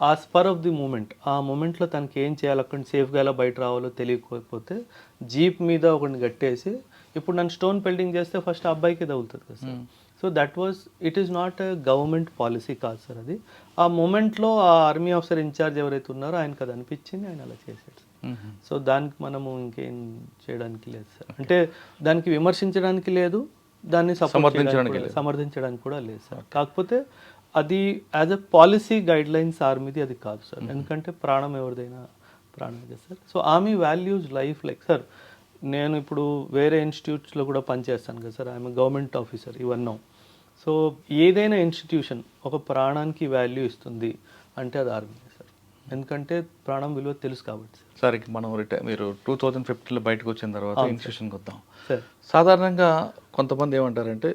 ఆ స్పర్ ఆఫ్ ది మూమెంట్, ఆ మూమెంట్లో తనకి ఏం చేయాలి, అక్కడ సేఫ్గా ఎలా బయట రావాలో తెలియకపోతే జీప్ మీద ఒకరిని కట్టేసి, ఇప్పుడు నన్ను స్టోన్ పెల్టింగ్ చేస్తే ఫస్ట్ ఆ అబ్బాయికి తగులుతుంది కదా sir. So that was, it is not a government policy కాదు సార్ అది. ఆ మూమెంట్లో ఆ ఆర్మీ ఆఫీసర్ ఇన్ఛార్జ్ ఎవరైతే ఉన్నారో ఆయనకు అది అనిపించింది, ఆయన అలా చేశాడు. సో దానికి మనము ఇంకేం చేయడానికి లేదు సార్. అంటే దానికి విమర్శించడానికి లేదు, దాన్ని సమర్థించడానికి కూడా లేదు సార్. కాకపోతే అది as a policy guidelines ఆర్మీది అది కాదు సార్. ఎందుకంటే ప్రాణం ఎవరిదైనా ప్రాణం కదా sir. So army values life like sir. నేను ఇప్పుడు వేరే ఇన్స్టిట్యూట్స్లో కూడా పనిచేస్తాను కదా సార్, ఐఎమ్ గవర్నమెంట్ ఆఫీసర్ ఇవన్నీ. సో ఏదైనా ఇన్స్టిట్యూషన్ ఒక ప్రాణానికి వాల్యూ ఇస్తుంది అంటే అది ఆర్మీ సార్. ఎందుకంటే ప్రాణం విలువ తెలుసు కాబట్టి సార్. సార్ మనం మీరు 2015లో బయటకు వచ్చిన తర్వాత ఇన్స్టిట్యూషన్కి వద్దాం సార్. సాధారణంగా కొంతమంది ఏమంటారంటే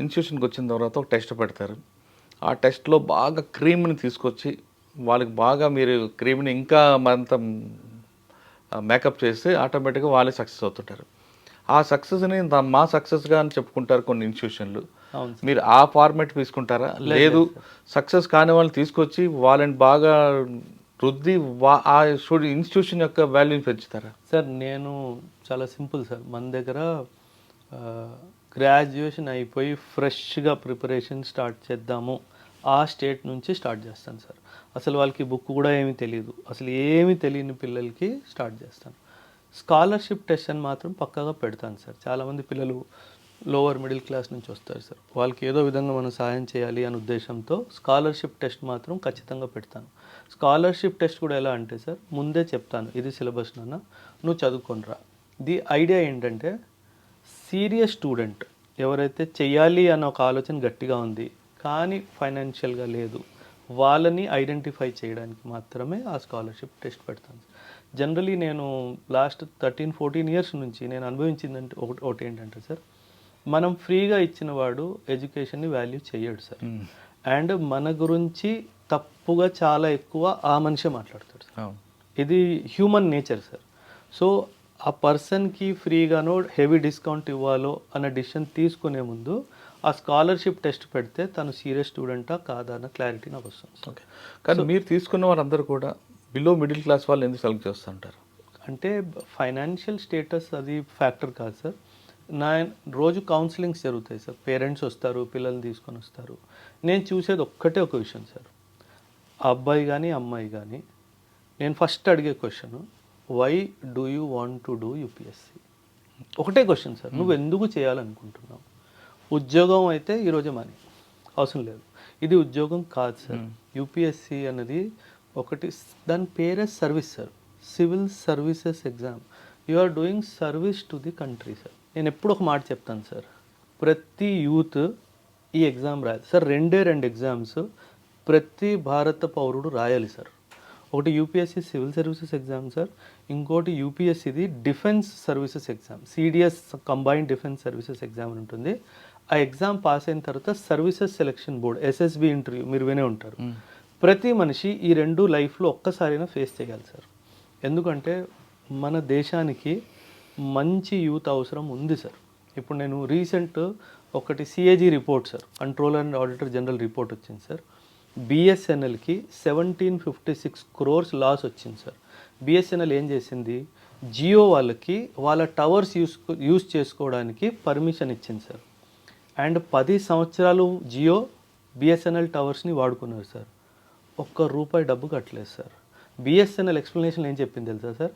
ఇన్స్టిట్యూషన్కి వచ్చిన తర్వాత ఒక టెస్ట్ పెడతారు, ఆ టెస్ట్లో బాగా క్రీమ్ని తీసుకొచ్చి వాళ్ళకి బాగా మీరు క్రీమ్ని ఇంకా మరింత మేకప్ చేస్తే ఆటోమేటిక్గా వాళ్ళే సక్సెస్ అవుతుంటారు. ఆ సక్సెస్ని మా సక్సెస్గా అని చెప్పుకుంటారు కొన్ని ఇన్స్టిట్యూషన్లు. మీరు ఆ ఫార్మాట్ తీసుకుంటారా, లేదు సక్సెస్ కాని వాళ్ళని తీసుకొచ్చి వాళ్ళని బాగా రుద్ది ఆ ఇన్స్టిట్యూషన్ యొక్క వాల్యూని పెంచుతారా? సార్ నేను చాలా సింపుల్ సార్. మన దగ్గర గ్రాడ్యుయేషన్ అయిపోయి ఫ్రెష్గా ప్రిపరేషన్ స్టార్ట్ చేద్దాము, ఆ స్టేట్ నుంచి స్టార్ట్ చేస్తాను సార్. అసలు వాళ్ళకి బుక్ కూడా ఏమీ తెలియదు, అసలు ఏమీ తెలియని పిల్లలకి స్టార్ట్ చేస్తాను. స్కాలర్షిప్ టెస్ట్ అని మాత్రం పక్కాగా పెడతాను సార్. చాలామంది పిల్లలు లోవర్ మిడిల్ క్లాస్ నుంచి వస్తారు సార్, వాళ్ళకి ఏదో విధంగా మనం సాయం చేయాలి అనే ఉద్దేశంతో స్కాలర్షిప్ టెస్ట్ మాత్రం ఖచ్చితంగా పెడతాను. స్కాలర్షిప్ టెస్ట్ కూడా ఎలా అంటే సార్, ముందే చెప్తాను ఇది సిలబస్ నాన్న, నువ్వు చదువుకొనిరా. ది ఐడియా ఏంటంటే సీరియస్ స్టూడెంట్ ఎవరైతే చెయ్యాలి అన్న ఒక ఆలోచన గట్టిగా ఉంది కానీ ఫైనాన్షియల్గా లేదు, వాళ్ళని ఐడెంటిఫై చేయడానికి మాత్రమే ఆ స్కాలర్షిప్ టెస్ట్ పెడతాను. జనరలీ నేను లాస్ట్ 13-14 ఇయర్స్ నుంచి నేను అనుభవించిందంటే ఒకటి ఏంటంటే సార్, మనం ఫ్రీగా ఇచ్చిన వాడు ఎడ్యుకేషన్ని వాల్యూ చేయడు సార్. అండ్ మన గురించి తప్పుగా చాలా ఎక్కువ ఆ మనిషే మాట్లాడతాడు సార్. ఇది హ్యూమన్ నేచర్ సార్. సో ఆ పర్సన్కి ఫ్రీగానో హెవీ డిస్కౌంట్ ఇవ్వాలో అన్న డిసిషన్ తీసుకునే ముందు ఆ స్కాలర్షిప్ టెస్ట్ పెడితే తను సీరియస్ స్టూడెంటా కాదా అన్న క్లారిటీ నాకు వస్తుంది. ఓకే, కానీ మీరు తీసుకున్న వారందరూ కూడా బిలో మిడిల్ క్లాస్ వాళ్ళు ఎందుకు సెలెక్ట్ చేస్తుంటారు? అంటే ఫైనాన్షియల్ స్టేటస్ అది ఫ్యాక్టర్ కాదు సార్. నా రోజు కౌన్సిలింగ్స్ జరుగుతాయి సార్, పేరెంట్స్ వస్తారు, పిల్లల్ని తీసుకొని వస్తారు. నేను చూసేది ఒక్కటే ఒక విషయం సార్, ఆ అబ్బాయి కానీ అమ్మాయి కానీ నేను ఫస్ట్ అడిగే question, why do you want to do UPSC? ఒకటే క్వశ్చన్ సార్, నువ్వు ఎందుకు చేయాలనుకుంటున్నావు? ఉద్యోగం అయితే ఈరోజే మనీ అవసరం లేదు, ఇది ఉద్యోగం కాదు సార్. యూపీఎస్సీ అనేది ఒకటి, దాని పేరే service sir, civil services exam. You are doing service to the country sir. నేను ఎప్పుడు ఒక మాట చెప్తాను సార్, ప్రతి యూత్ ఈ ఎగ్జామ్ రాయాలి సార్. 2 ఎగ్జామ్స్ ప్రతి భారత పౌరుడు రాయాలి సార్. ఒకటి UPSC civil services exam sir, ఇంకోటి యూపీఎస్సీది defence services exam, CDS combined defence services exam అని ఉంటుంది. ఆ ఎగ్జామ్ పాస్ అయిన తర్వాత services selection board SSB interview మీరు వినే ఉంటారు. ప్రతి మనిషి ఈ 2 లైఫ్లో ఒక్కసారైనా ఫేస్ చేయాలి సార్. ఎందుకంటే మన దేశానికి మంచి యూత్ అవసరం ఉంది సార్. ఇప్పుడు నేను రీసెంట్ ఒకటి CAG report sir, controller and auditor general report వచ్చింది సార్. బిఎస్ఎన్ఎల్కి 1756 crores లాస్ వచ్చింది సార్. బిఎస్ఎన్ఎల్ ఏం చేసింది, జియో వాళ్ళకి వాళ్ళ టవర్స్ యూస్ చేసుకోవడానికి పర్మిషన్ ఇచ్చింది సార్. అండ్ 10 సంవత్సరాలు జియో బిఎస్ఎన్ఎల్ టవర్స్ని వాడుకున్నారు సార్. ₹1 డబ్బు కట్టలేదు సార్. బిఎస్ఎన్ఎల్ ఎక్స్ప్లెనేషన్ ఏం చెప్పింది తెలుసా సార్,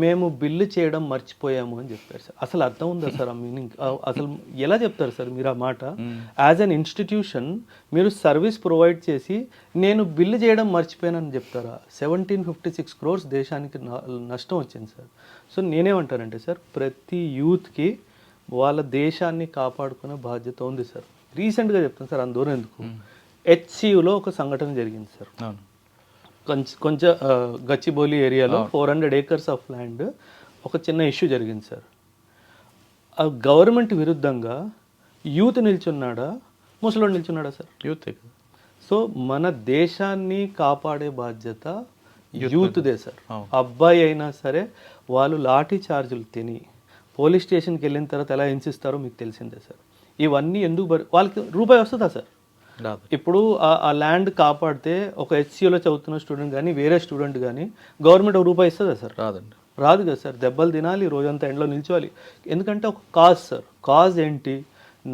మేము బిల్లు చేయడం మర్చిపోయాము అని చెప్పారు సార్. అసలు అర్థం ఉందా సార్ ఆ మీనింగ్? అసలు ఎలా చెప్తారు సార్ మీరు ఆ మాట? యాజ్ అన్ ఇన్స్టిట్యూషన్ మీరు సర్వీస్ ప్రొవైడ్ చేసి నేను బిల్లు చేయడం మర్చిపోయానని చెప్తారా? 1756 crores దేశానికి నష్టం వచ్చింది సార్. సో నేనేమంటానంటే సార్, ప్రతి యూత్కి వాళ్ళ దేశాన్ని కాపాడుకునే బాధ్యత ఉంది సార్. రీసెంట్గా చెప్తాను సార్, అందులో ఎందుకు, హెచ్సియులో ఒక సంఘటన జరిగింది సార్. కొంచెం గచ్చిబౌలి ఏరియాలో 400 acres ఆఫ్ ల్యాండ్ ఒక చిన్న ఇష్యూ జరిగింది సార్. ఆ గవర్నమెంట్ విరుద్ధంగా యూత్ నిల్చున్నాడా, ముసలోడు నిల్చున్నాడా సార్? యూత్. సో మన దేశాన్ని కాపాడే బాధ్యత యూత్దే సార్. అబ్బాయి అయినా సరే వాళ్ళు లాఠీ చార్జులు తిని పోలీస్ స్టేషన్కి వెళ్ళిన తర్వాత ఎలా హింసిస్తారో మీకు తెలిసిందే సార్. ఇవన్నీ ఎందుకు వాళ్ళకి రూపాయి వస్తుందా సార్? ఇప్పుడు ఆ ల్యాండ్ కాపాడితే ఒక హెచ్సియూలో చదువుతున్న స్టూడెంట్ కానీ వేరే స్టూడెంట్ కానీ గవర్నమెంట్ ₹1 ఇస్తుందా సార్? రాదండి, రాదు కదా సార్. దెబ్బలు తినాలి, రోజంతా ఎండలో నిల్చోవాలి. ఎందుకంటే ఒక కాజ్ సార్. కాజ్ ఏంటి?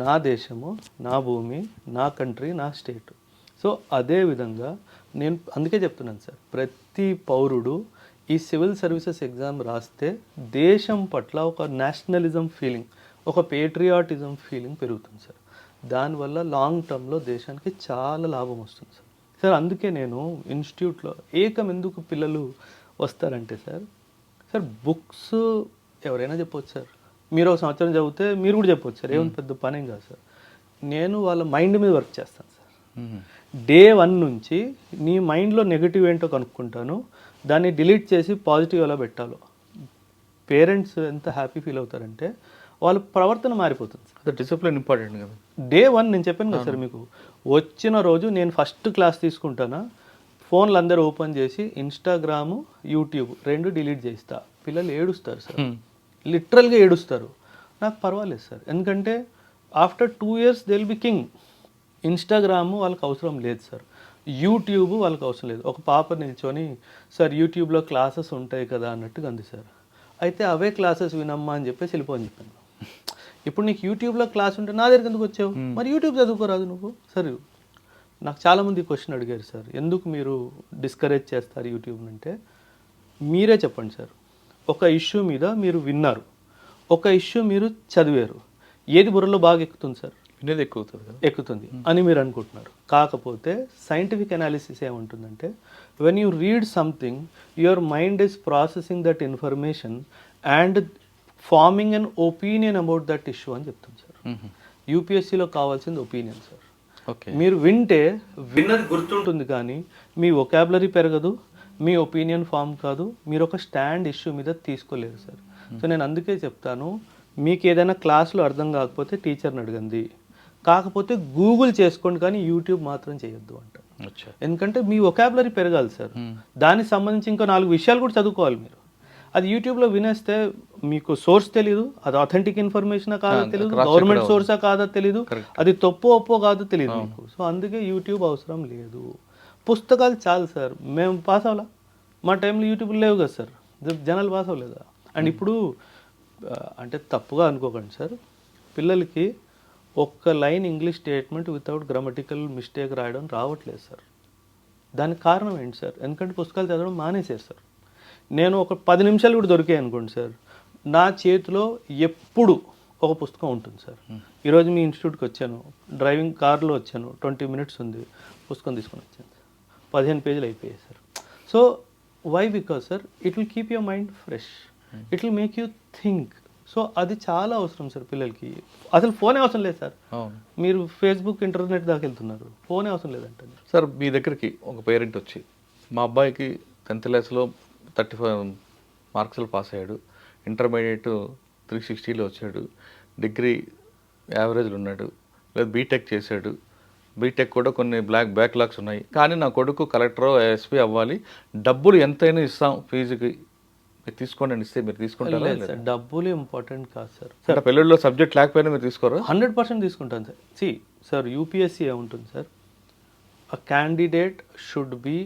నా దేశము, నా భూమి, నా కంట్రీ, నా స్టేట్. సో అదేవిధంగా నేను అందుకే చెప్తున్నాను సార్, ప్రతి పౌరుడు ఈ సివిల్ సర్వీసెస్ ఎగ్జామ్ రాస్తే దేశం పట్ల ఒక నేషనలిజం ఫీలింగ్, ఒక పేట్రియాటిజం ఫీలింగ్ పెరుగుతుంది సార్. దానివల్ల లాంగ్ టర్మ్లో దేశానికి చాలా లాభం వస్తుంది సార్. సార్ అందుకే నేను ఇన్స్టిట్యూట్లో ఎందుకు పిల్లలు వస్తారంటే సార్ బుక్స్ ఎవరైనా చెప్పవచ్చు సార్. మీరు ఒక సంవత్సరం చదివితే మీరు కూడా చెప్పవచ్చు సార్, ఏమైనా పెద్ద పనేం కాదు సార్. నేను వాళ్ళ మైండ్ మీద వర్క్ చేస్తాను సార్. డే 1 నుంచి నీ మైండ్లో నెగిటివ్ ఏంటో కనుక్కుంటాను, దాన్ని డిలీట్ చేసి పాజిటివ్ ఎలా పెట్టాలో. పేరెంట్స్ ఎంత హ్యాపీ ఫీల్ అవుతారంటే వాళ్ళ ప్రవర్తన మారిపోతుంది సార్. అదే డిసిప్లిన్ ఇంపార్టెంట్ కదా. డే 1 నేను చెప్పాను కదా సార్ మీకు, వచ్చిన రోజు నేను ఫస్ట్ క్లాస్ తీసుకుంటానా, ఫోన్లు అందరూ ఓపెన్ చేసి ఇన్స్టాగ్రాము, యూట్యూబ్ 2 డిలీట్ చేస్తా. పిల్లలు ఏడుస్తారు సార్, లిటరల్గా ఏడుస్తారు. నాకు పర్వాలేదు సార్, ఎందుకంటే after 2 years they will be king. Instagram వాళ్ళకి అవసరం లేదు సార్, యూట్యూబ్ వాళ్ళకి అవసరం లేదు. ఒక పాప నిల్చొని సార్ యూట్యూబ్లో క్లాసెస్ ఉంటాయి కదా అన్నట్టుగా అంది సార్. అయితే అవే క్లాసెస్ వినమ్మా అని చెప్పేసి వెళ్ళిపోని చెప్పాను. ఇప్పుడు నీకు యూట్యూబ్లో క్లాస్ ఉంటే నా దగ్గరికి ఎందుకు వచ్చావు? మరి యూట్యూబ్ చదువుకోరాదు నువ్వు? సరే, నాకు చాలామంది క్వశ్చన్ అడిగారు సార్, ఎందుకు మీరు డిస్కరేజ్ చేస్తారు యూట్యూబ్ అంటే. మీరే చెప్పండి సార్, ఒక ఇష్యూ మీద మీరు విన్నారు, ఒక ఇష్యూ మీరు చదివారు, ఏది బుర్రలో బాగా ఎక్కుతుంది సార్? వినేది ఎక్కుతుంది అని మీరు అనుకుంటున్నారు. కాకపోతే సైంటిఫిక్ అనాలిసిస్ ఏమంటుందంటే, when you read something your mind is processing that information and farming an opinion about that issue అని చెప్తాను సార్. యూపీఎస్సీలో కావాల్సింది ఒపీనియన్ సార్. ఓకే. మీరు వింటే విన్నది గుర్తుంటుంది కానీ మీ వొకాబులరీ పెరగదు, మీ ఒపీనియన్ ఫామ్ కాదు, మీరు ఒక స్టాండ్ ఇష్యూ మీద తీసుకోలేరు సార్. సో నేను అందుకే చెప్తాను, మీకు ఏదైనా క్లాస్లో అర్థం కాకపోతే టీచర్ని అడగండి, కాకపోతే గూగుల్ చేసుకోండి కానీ యూట్యూబ్ మాత్రం చేయొద్దు అంట. ఎందుకంటే మీ వొకాబులరీ పెరగాలి సార్. దానికి సంబంధించి ఇంకో 4 విషయాలు కూడా చదువుకోవాలి మీరు. అది యూట్యూబ్లో వినేస్తే మీకు సోర్స్ తెలీదు, అది అథెంటిక్ ఇన్ఫర్మేషనా కాదో తెలియదు, గవర్నమెంట్ సోర్సా కాదో తెలీదు, అది తప్పో ఒప్పో కాదో తెలియదు మీకు. సో అందుకే యూట్యూబ్ అవసరం లేదు. పుస్తకాలు చాలు సార్. మేము పాస్ అవ్వాలా, మా టైంలో యూట్యూబ్ లేవు కదా సార్, జనాలు పాస్ అవ్వలేదా? అండ్ ఇప్పుడు అంటే తప్పుగా అనుకోకండి సార్, పిల్లలకి ఒక్క line English statement without grammatical mistake రాయడం రావట్లేదు సార్. దానికి కారణం ఏంటి సార్? ఎందుకంటే పుస్తకాలు చదవడం మానేసేస్తారు. నేను ఒక 10 నిమిషాలు కూడా దొరికాయి అనుకోండి సార్, నా చేతిలో ఎప్పుడు ఒక పుస్తకం ఉంటుంది సార్. ఈరోజు మీ ఇన్స్టిట్యూట్కి వచ్చాను, డ్రైవింగ్ కార్లో వచ్చాను, 20 మినిట్స్ ఉంది, పుస్తకం తీసుకొని వచ్చాను సార్, 15 పేజీలు అయిపోయాయి sir. So why? Because sir it will keep your mind fresh, it will make you think. So అది చాలా అవసరం సార్ పిల్లలకి. అసలు ఫోనే అవసరం లేదు సార్. మీరు ఫేస్బుక్ ఇంటర్నెట్ దాకా వెళ్తున్నారు, ఫోనే అవసరం లేదంటే. సార్ మీ దగ్గరికి ఒక పేరెంట్ వచ్చి, మా అబ్బాయికి 10th క్లాస్లో 35 మార్క్స్లో పాస్ అయ్యాడు, ఇంటర్మీడియట్ 360లో వచ్చాడు, డిగ్రీ యావరేజ్లో ఉన్నాడు, లేదా బీటెక్ చేశాడు, బీటెక్ కూడా కొన్ని బ్యాక్లాగ్స్ ఉన్నాయి, కానీ నా కొడుకు కలెక్టర్ ఎస్పీ అవ్వాలి, డబ్బులు ఎంతైనా ఇస్తాం ఫీజుకి, మీరు తీసుకోండి అని ఇస్తే మీరు తీసుకుంటారా? డబ్బులు ఇంపార్టెంట్ కాదు సార్. పెళ్ళిళ్ళలో సబ్జెక్ట్ లేకపోయినా మీరు తీసుకోరా? 100% తీసుకుంటాను సార్. సార్ యూపీఎస్సీ ఏముంటుంది sir, a candidate should be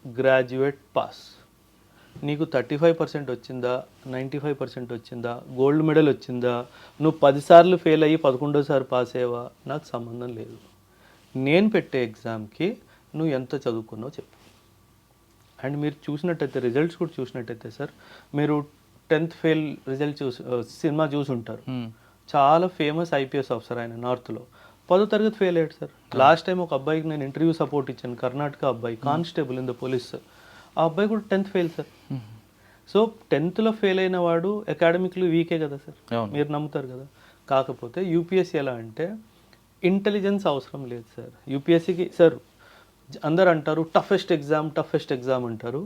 graduate pass. నీకు 35% వచ్చిందా, 95% వచ్చిందా, గోల్డ్ మెడల్ వచ్చిందా, నువ్వు 10 సార్లు ఫెయిల్ అయ్యి 11వ పాస్ అయ్యావా, నాకు సంబంధం లేదు. నేను పెట్టే ఎగ్జామ్కి నువ్వు ఎంత చదువుకున్నావు చెప్పు. అండ్ మీరు చూసినట్టయితే రిజల్ట్స్ కూడా చూసినట్టయితే సార్, మీరు 10th ఫెయిల్ రిజల్ట్ సినిమా చూసి ఉంటారు. చాలా ఫేమస్ ఐపీఎస్ ఆఫీసర్ ఆయన, నార్త్లో 10వ తరగతి ఫెయిల్ అయ్యాడు సార్. లాస్ట్ టైం ఒక అబ్బాయికి నేను ఇంటర్వ్యూ సపోర్ట్ ఇచ్చాను, కర్ణాటక అబ్బాయి, కానిస్టేబుల్ ఇన్ ద పోలీస్. ఆ అబ్బాయి కూడా 10th ఫెయిల్ సార్. సో 10thలో ఫెయిల్ అయిన వాడు అకాడమిక్లీ వీకే కదా సార్, మీరు నమ్ముతారు కదా. కాకపోతే యూపీఎస్సీ ఎలా అంటే ఇంటెలిజెన్స్ అవసరం లేదు సార్ యూపీఎస్సీకి. సార్ అందరు అంటారు టఫెస్ట్ ఎగ్జామ్ అంటారు,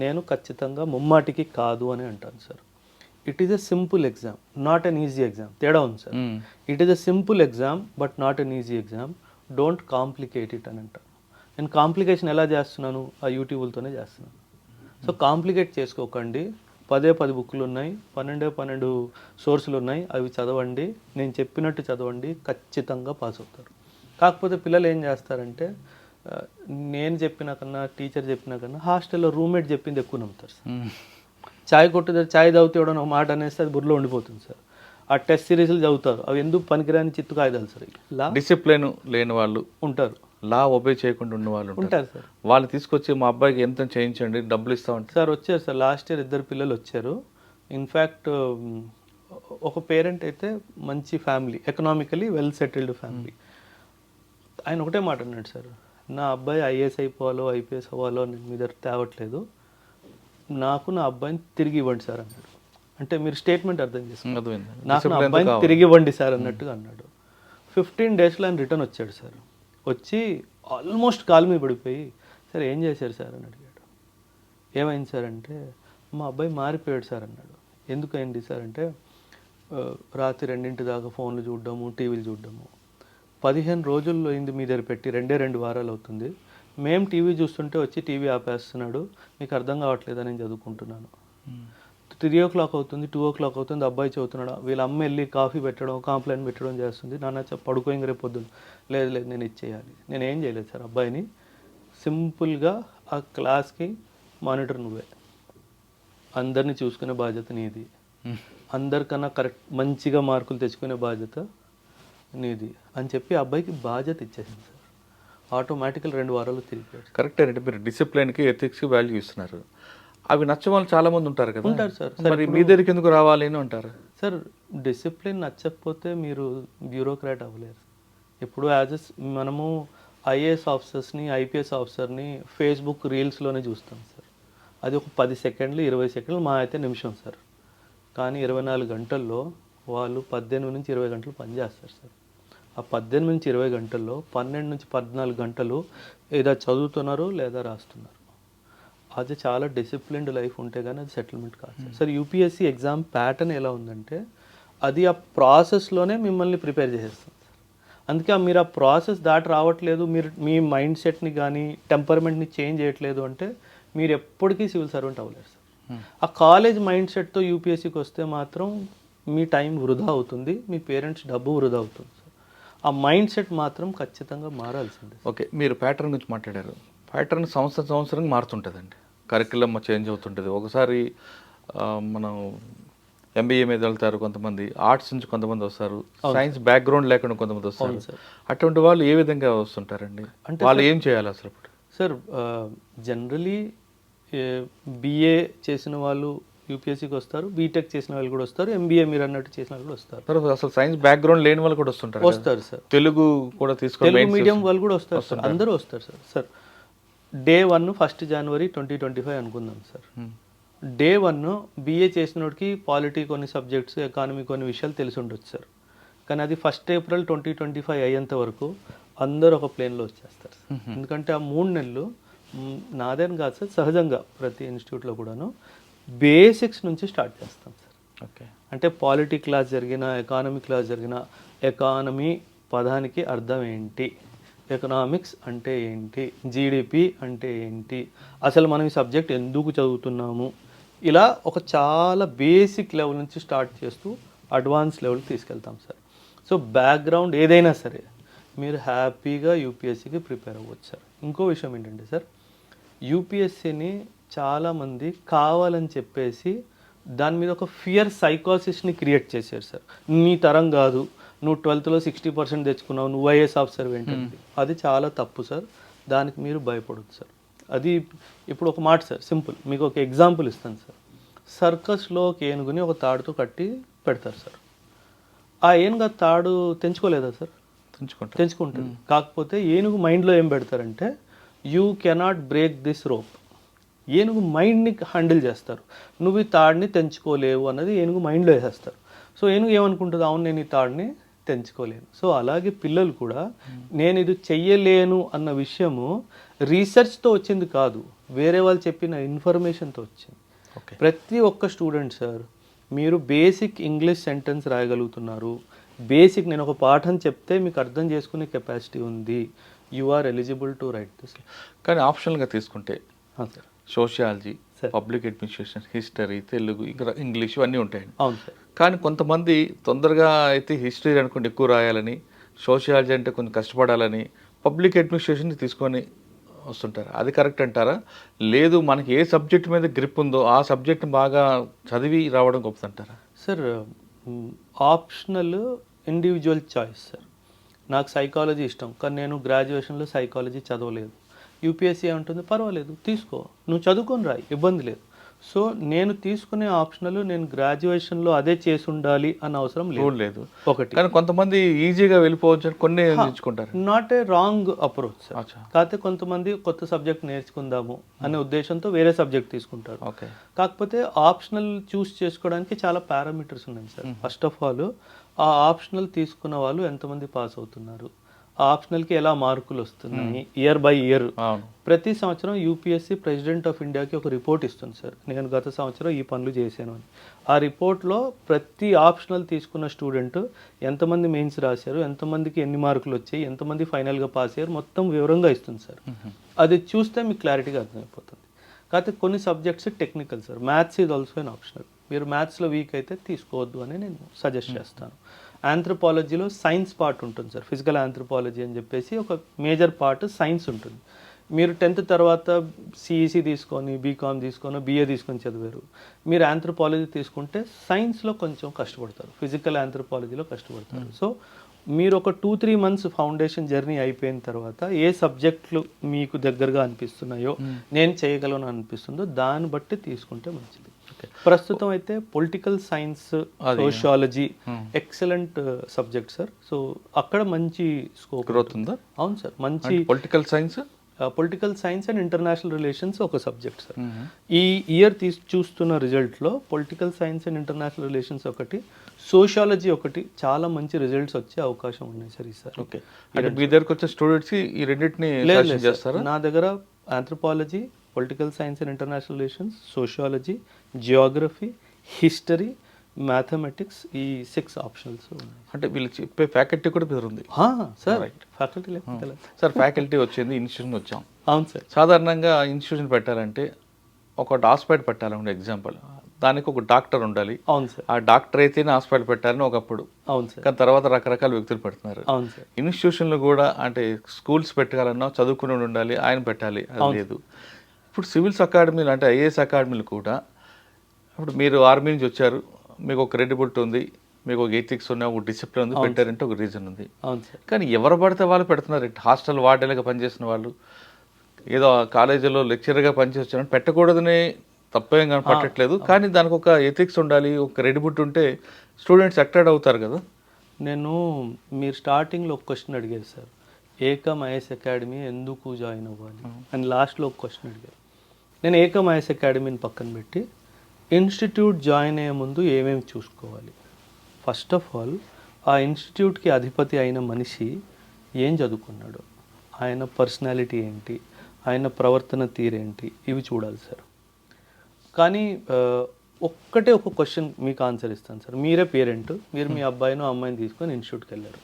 నేను ఖచ్చితంగా ముమ్మాటికి కాదు అని అంటాను sir. It is a simple exam, not an easy exam. తేడా ఉంది sir. It is a simple exam but not an easy exam, don't complicate it అని అంటాను. నేను కాంప్లికేషన్ ఎలా చేస్తున్నాను, ఆ యూట్యూబ్లతోనే చేస్తున్నాను. సో కాంప్లికేట్ చేసుకోకండి. 10 బుక్లు ఉన్నాయి, 12 సోర్సులు ఉన్నాయి, అవి చదవండి, నేను చెప్పినట్టు చదవండి, ఖచ్చితంగా పాస్ అవుతారు. కాకపోతే పిల్లలు ఏం చేస్తారంటే, నేను చెప్పిన కన్నా, టీచర్ చెప్పిన కన్నా హాస్టల్లో రూమ్మేట్ చెప్పింది ఎక్కువ నమ్ముతారు సార్. చాయ్ కొట్టు చాయ్ తాగుతూ ఇవ్వడం ఒక మాట అనేసి అది బుర్రలో ఉండిపోతుంది సార్. ఆ టెస్ట్ సిరీస్లు చదువుతారు, అవి ఎందుకు పనికిరాని చిత్తు కాగితాలు సార్. లా డిసిప్లిన్ లేని వాళ్ళు ఉంటారు, లా ఒబే చేయకుండా ఉన్న వాళ్ళు ఉంటారు సార్. వాళ్ళు తీసుకొచ్చి మా అబ్బాయికి ఎంత చేయించండి, డబ్బులు ఇస్తామంటారు సార్. వచ్చారు సార్, లాస్ట్ ఇయర్ 2 పిల్లలు వచ్చారు. ఇన్ఫ్యాక్ట్ ఒక పేరెంట్ అయితే మంచి family, economically well settled family. ఆయన ఒకటే మాట అన్నాడు సార్, నా అబ్బాయి ఐఏఎస్ అయిపోవాలో ఐపీఎస్ అవ్వాలో నేను మీ దగ్గర తేవట్లేదు, నాకు నా అబ్బాయిని తిరిగి ఇవ్వండి సార్ అన్నాడు. అంటే మీరు స్టేట్మెంట్ అర్థం చేసుకున్నారు, నాకు నా అబ్బాయిని తిరిగి ఇవ్వండి సార్ అన్నట్టుగా అన్నాడు. 15 డేస్లో ఆయన రిటర్న్ వచ్చాడు సార్. వచ్చి ఆల్మోస్ట్ కాలు మీద పడిపోయి, సార్ ఏం చేశారు సార్ అని అడిగాడు. ఏమైంది సార్ అంటే, మా అబ్బాయి మారిపోయాడు సార్ అన్నాడు. ఎందుకు అయింది సార్ అంటే, రాత్రి 2 దాకా ఫోన్లు చూడడము, టీవీలు చూడడము. 15 రోజుల్లో అయింది మీ దగ్గర పెట్టి, 2 వారాలు అవుతుంది. మేము టీవీ చూస్తుంటే వచ్చి టీవీ ఆపేస్తున్నాడు, మీకు అర్థం కావట్లేదా, నేను చదువుకుంటున్నాను. 3 o'clock అవుతుంది, 2 o'clock అవుతుంది, అబ్బాయి చదువుతున్నాడు. వీళ్ళ అమ్మ వెళ్ళి కాఫీ పెట్టడం, కాంప్లైంట్ పెట్టడం చేస్తుంది. నాన్న పడుకోయింది రేపు పొద్దున్న. లేదు నేను ఇచ్చేయాలి. నేను ఏం చేయలేదు సార్, అబ్బాయిని సింపుల్గా ఆ క్లాస్కి మానిటర్ నువ్వే, అందరినీ చూసుకునే బాధ్యత నీది, అందరికన్నా కరెక్ట్ మంచిగా మార్కులు తెచ్చుకునే బాధ్యత నీది అని చెప్పి అబ్బాయికి బాధ్యత ఇచ్చేసింది సార్. ఆటోమేటికల్ 2 వారాలు తిరిగిపోయాడు. కరెక్టే అంటే మీరు డిసిప్లిన్కి ఎథిక్స్కి వాల్యూ ఇస్తున్నారు. అవి నచ్చే వాళ్ళు చాలా మంది ఉంటారు కదా. ఉంటారు సార్. మరి మీ దగ్గరికి ఎందుకు రావాలి అని అంటారు సార్. డిసిప్లిన్ నచ్చకపోతే మీరు బ్యూరోక్రాట్ అవ్వలేరు. ఇప్పుడు మనము ఐఏఎస్ ఆఫీసర్స్ని, ఐపీఎస్ ఆఫీసర్ని ఫేస్బుక్ రీల్స్లోనే చూస్తాం సార్. అది ఒక 10 సెకండ్లు 20 సెకండ్లు, మా అయితే నిమిషం సార్. కానీ 24 గంటల్లో వాళ్ళు 18 నుంచి 20 గంటలు పనిచేస్తారు సార్. ఆ 18 నుంచి 20 గంటల్లో 12 నుంచి 14 గంటలు ఏదో చదువుతున్నారు లేదా రాస్తున్నారు. అది చాలా డిసిప్లిన్డ్ లైఫ్ ఉంటే కానీ అది సెటిల్మెంట్ కాదు sir. Sir UPSC exam pattern ఎలా ఉందంటే అది ఆ ప్రాసెస్లోనే మిమ్మల్ని ప్రిపేర్ చేసేస్తుంది సార్. అందుకే మీరు ఆ ప్రాసెస్ దాటి రావట్లేదు, మీరు మీ మైండ్ సెట్ని కానీ టెంపర్మెంట్ని చేంజ్ చేయట్లేదు అంటే మీరు ఎప్పటికీ సివిల్ సర్వెంట్ అవ్వలేరు సార్. ఆ కాలేజ్ మైండ్ సెట్తో యూపీఎస్సీకి వస్తే మాత్రం మీ టైం వృధా అవుతుంది, మీ పేరెంట్స్ డబ్బు వృధా అవుతుంది సార్. ఆ మైండ్ సెట్ మాత్రం ఖచ్చితంగా మారాల్సిందే. ఓకే, మీరు ప్యాటర్న్ గురించి మాట్లాడారు. ప్యాటర్న్ సంవత్సరం మారుతుంటుందండి, కరికులం చేంజ్ అవుతుంటుంది. ఒకసారి మనం ఎంబీఏ మీద వెళ్తారు కొంతమంది, ఆర్ట్స్ నుంచి కొంతమంది వస్తారు, సైన్స్ బ్యాక్గ్రౌండ్ లేకుండా కొంతమంది వస్తారు. అటువంటి వాళ్ళు ఏ విధంగా వస్తుంటారండి, అంటే వాళ్ళు ఏం చేయాలి అసలు? ఇప్పుడు సార్ జనరలీ బిఏ చేసిన వాళ్ళు యూపీఎస్సీకి వస్తారు, బీటెక్ చేసిన వాళ్ళు కూడా వస్తారు, ఎంబీఏ మీరు అన్నట్టు చేసిన వాళ్ళు కూడా వస్తారు. అసలు సైన్స్ బ్యాక్గ్రౌండ్ లేని వాళ్ళు కూడా వస్తారు సార్. తెలుగు కూడా తెలుగు మీడియం వాళ్ళు కూడా వస్తారు సార్, అందరూ వస్తారు సార్. సార్ డే 1 1 జనవరి 2025 అనుకుందాం సార్. డే 1 బిఏ చేసినోడికి పాలిటీ కొన్ని సబ్జెక్ట్స్, ఎకానమీ కొన్ని విషయాలు తెలిసి ఉండొచ్చు సార్. కానీ అది 1 ఏప్రిల్ 2025 అయ్యేంత వరకు అందరూ ఒక ప్లేన్లో వచ్చేస్తారు. ఎందుకంటే ఆ 3 నెలలు నాదేని కాదు సార్, సహజంగా ప్రతి ఇన్స్టిట్యూట్లో కూడాను బేసిక్స్ నుంచి స్టార్ట్ చేస్తాం సార్. ఓకే, అంటే పాలిటీ క్లాస్ జరిగిన, ఎకానమీ క్లాస్ జరిగిన, ఎకానమీ పదానికి అర్థం ఏంటి, ఎకనామిక్స్ అంటే ఏంటి, జీడిపి అంటే ఏంటి, అసలు మనం ఈ సబ్జెక్ట్ ఎందుకు చదువుతున్నాము, ఇలా ఒక చాలా బేసిక్ లెవెల్ నుంచి స్టార్ట్ చేస్తూ అడ్వాన్స్ లెవెల్కి తీసుకెళ్తాం సార్. సో బ్యాక్గ్రౌండ్ ఏదైనా సరే మీరు హ్యాపీగా యూపీఎస్సీకి ప్రిపేర్ అవ్వచ్చు సార్. ఇంకో విషయం ఏంటంటే సార్, యూపీఎస్సీని చాలామంది కావాలని చెప్పేసి దాని మీద ఒక ఫియర్ సైకాసిస్ని క్రియేట్ చేశారు సార్. నీ తరం కాదు, నువ్వు 12th లో 60% తెచ్చుకున్నావు, నువ్వు ఐఏఎస్ ఆఫీసర్ ఏంటండి, అది చాలా తప్పు సార్. దానికి మీరు భయపడొద్దు సార్. అది ఇప్పుడు ఒక మాట సార్, సింపుల్ మీకు ఒక ఎగ్జాంపుల్ ఇస్తాను సార్. సర్కస్లో ఒక ఏనుగుని ఒక తాడుతో కట్టి పెడతారు సార్. ఆ ఏనుగు తాడు తెంచుకోలేదా సార్? తెంచుకుంటుంది. కాకపోతే ఏనుగు మైండ్లో ఏం పెడతారంటే you cannot break this rope. ఏనుగు మైండ్ని హ్యాండిల్ చేస్తారు, నువ్వు ఈ తాడిని తెంచుకోలేవు అన్నది ఏనుగు మైండ్లో వేసేస్తారు. సో ఏనుగు ఏమనుకుంటుంది, అవును నేను ఈ తాడిని తెంచుకోలేను. సో అలాగే పిల్లలు కూడా నేను ఇది చెయ్యలేను అన్న విషయము రీసెర్చ్తో వచ్చింది కాదు, వేరే వాళ్ళు చెప్పిన ఇన్ఫర్మేషన్తో వచ్చింది. ప్రతి ఒక్క స్టూడెంట్ సార్ మీరు బేసిక్ ఇంగ్లీష్ సెంటెన్స్ రాయగలుగుతున్నారు, బేసిక్ నేను ఒక పాఠం చెప్తే మీకు అర్థం చేసుకునే కెపాసిటీ ఉంది, you are eligible to write this. కానీ ఆప్షనల్గా తీసుకుంటే sir sociology, public administration, history, Telugu, ఇంకా ఇంగ్లీష్ ఇవన్నీ ఉంటాయండి. అవును సార్. కానీ కొంతమంది తొందరగా అయితే హిస్టరీ అనుకుంటే ఎక్కువ రాయాలని, సోషియాలజీ అంటే కొంచెం కష్టపడాలని పబ్లిక్ అడ్మినిస్ట్రేషన్ తీసుకొని వస్తుంటారు. అది కరెక్ట్ అంటారా? లేదు మనకి ఏ సబ్జెక్ట్ మీద గ్రిప్ ఉందో ఆ సబ్జెక్ట్ని బాగా చదివి రావడం గొప్పదంటారా? Sir optional individual choice sir. నాకు సైకాలజీ ఇష్టం కానీ నేను గ్రాడ్యుయేషన్లో సైకాలజీ చదవలేదు. యూపీఎస్సీ ఏమంటుంది, పర్వాలేదు తీసుకో, నువ్వు చదువుకొని రాయి, ఇబ్బంది లేదు. సో నేను తీసుకునే ఆప్షనల్ నేను గ్రాడ్యుయేషన్లో అదే చేసి ఉండాలి అన్న అవసరం లేదు. ఒకటి, కానీ కొంతమంది ఈజీగా వెళ్ళిపోవచ్చు అని కొన్ని ఎంచుకుంటారు. Not a wrong approach sir. కాకపోతే కొంతమంది కొత్త సబ్జెక్ట్ నేర్చుకుందాము అనే ఉద్దేశంతో వేరే సబ్జెక్ట్ తీసుకుంటారు. కాకపోతే ఆప్షనల్ చూస్ చేసుకోవడానికి చాలా పారామీటర్స్ ఉన్నాయి సార్. ఫస్ట్ ఆఫ్ ఆల్ ఆ ఆప్షనల్ తీసుకున్న వాళ్ళు ఎంతమంది పాస్ అవుతున్నారు, ఆ ఆప్షనల్కి ఎలా మార్కులు వస్తున్నాయి ఇయర్ బై ఇయర్. ప్రతి సంవత్సరం యూపీఎస్సీ ప్రెసిడెంట్ ఆఫ్ ఇండియాకి ఒక రిపోర్ట్ ఇస్తుంది సార్, నేను గత సంవత్సరం ఈ పనులు చేశాను అని. ఆ రిపోర్ట్లో ప్రతి ఆప్షనల్ తీసుకున్న స్టూడెంట్ ఎంతమంది మెయిన్స్ రాశారు, ఎంతమందికి ఎన్ని మార్కులు వచ్చాయి, ఎంతమంది ఫైనల్గా పాస్ అయ్యారు, మొత్తం వివరంగా ఇస్తుంది సార్. అది చూస్తే మీకు క్లారిటీగా అర్థమైపోతుంది. కాకపోతే కొన్ని subjects technical sir. Maths is also an optional. మీరు మ్యాథ్స్లో వీక్ అయితే తీసుకోవద్దు అని నేను సజెస్ట్ చేస్తాను. ఆంథ్రోపాలజీలో సైన్స్ పార్ట్ ఉంటుంది సార్, ఫిజికల్ ఆంథ్రోపాలజీ అని చెప్పేసి ఒక మేజర్ పార్ట్ సైన్స్ ఉంటుంది. మీరు 10th తర్వాత సిఈసి తీసుకొని, బీకామ్ తీసుకొని, బిఏ తీసుకొని చదివారు. మీరు ఆంథ్రోపాలజీ తీసుకుంటే సైన్స్లో కొంచెం కష్టపడతారు, ఫిజికల్ ఆంథ్రోపాలజీలో కష్టపడతారు. సో మీరు ఒక 2-3 months ఫౌండేషన్ జర్నీ అయిపోయిన తర్వాత ఏ సబ్జెక్టులు మీకు దగ్గరగా అనిపిస్తున్నాయో, నేను చేయగలను అనిపిస్తుందో దాన్ని బట్టి తీసుకుంటే మంచిది. ప్రస్తుతం అయితే political science, sociology excellent subject sir. So అక్కడ మంచి స్కోప్ గ్రోత్ ఉందా? అవును సార్. మంచి political science, political science and international relations ఒక సబ్జెక్ట్ సార్. ఈ ఇయర్ చూస్తున్న రిజల్ట్లో political science and international relations ఒకటి, సోషియాలజీ ఒకటి చాలా మంచి రిజల్ట్స్ వచ్చే అవకాశం ఉన్నాయి సార్ ఈసారి. ఓకే, అంటే మీ దగ్గరకు వచ్చే స్టూడెంట్స్ ఈ రెండింటిని చేస్తారా? నా దగ్గర anthropology, political science and international relations, sociology, Geography, history, mathematics, ఈ 6 ఆప్షనల్స్ ఉన్నాయి. అంటే వీళ్ళు చెప్పే ఫ్యాకల్టీ కూడా పెరుగుతుంది సార్. ఫ్యాకల్టీ లేకపోతే సార్ ఫ్యాకల్టీ వచ్చింది, ఇన్స్టిట్యూషన్ వచ్చాం. అవును సార్. సాధారణంగా ఇన్స్టిట్యూషన్ పెట్టాలంటే ఒక హాస్పిటల్ పెట్టాలంటే ఎగ్జాంపుల్, దానికి ఒక డాక్టర్ ఉండాలి. అవును సార్. ఆ డాక్టర్ అయితేనే హాస్పిటల్ పెట్టాలని ఒకప్పుడు. అవును సార్. కానీ తర్వాత రకరకాల వ్యక్తులు పెడుతున్నారు. అవును సార్. ఇన్స్టిట్యూషన్లు కూడా అంటే స్కూల్స్ పెట్టాలన్నా చదువుకుని ఉండాలి, ఆయన పెట్టాలి, అది లేదు. ఇప్పుడు సివిల్స్ అకాడమీలు అంటే ఐఏఎస్ అకాడమీలు కూడా, ఇప్పుడు మీరు ఆర్మీ నుంచి వచ్చారు, మీకు ఒక క్రెడిబిలిటీ ఉంది, మీకు ఒక ఎథిక్స్ ఉన్నాయి, ఒక డిసిప్లిన్ ఉంది, పెట్టారంటే ఒక రీజన్ ఉంది. అవును సార్. కానీ ఎవరు పడితే వాళ్ళు పెడుతున్నారు. హాస్టల్ వార్డెన్గా పనిచేసిన వాళ్ళు, ఏదో కాలేజీలో లెక్చరర్గా పనిచేస్తున్నారు, పెట్టకూడదని తప్పేం కానీ పట్టట్లేదు. కానీ దానికి ఒక ఎథిక్స్ ఉండాలి, ఒక క్రెడిబిలిటీ ఉంటే స్టూడెంట్స్ అట్రాక్ట్ అవుతారు కదా. నేను మీరు స్టార్టింగ్లో ఒక క్వశ్చన్ అడిగారు సార్, ఏకమ్ ఐఎస్ అకాడమీ ఎందుకు జాయిన్ అవ్వాలి అని లాస్ట్లో ఒక క్వశ్చన్ అడిగారు. నేను ఏకమ్ ఐఎస్ అకాడమీని పక్కన పెట్టి ఇన్స్టిట్యూట్ జాయిన్ అయ్యే ముందు ఏమేమి చూసుకోవాలి, ఫస్ట్ ఆఫ్ ఆల్ ఆ ఇన్స్టిట్యూట్కి అధిపతి అయిన మనిషి ఏం చదువుకున్నాడు, ఆయన పర్సనాలిటీ ఏంటి, ఆయన ప్రవర్తన తీరేంటి, ఇవి చూడాలి సార్. కానీ ఒక్కటే ఒక క్వశ్చన్ మీకు ఆన్సర్ ఇస్తాను సార్. మీరే పేరెంట్, మీరు మీ అబ్బాయినో అమ్మాయిని తీసుకొని ఇన్స్టిట్యూట్కి వెళ్ళారు.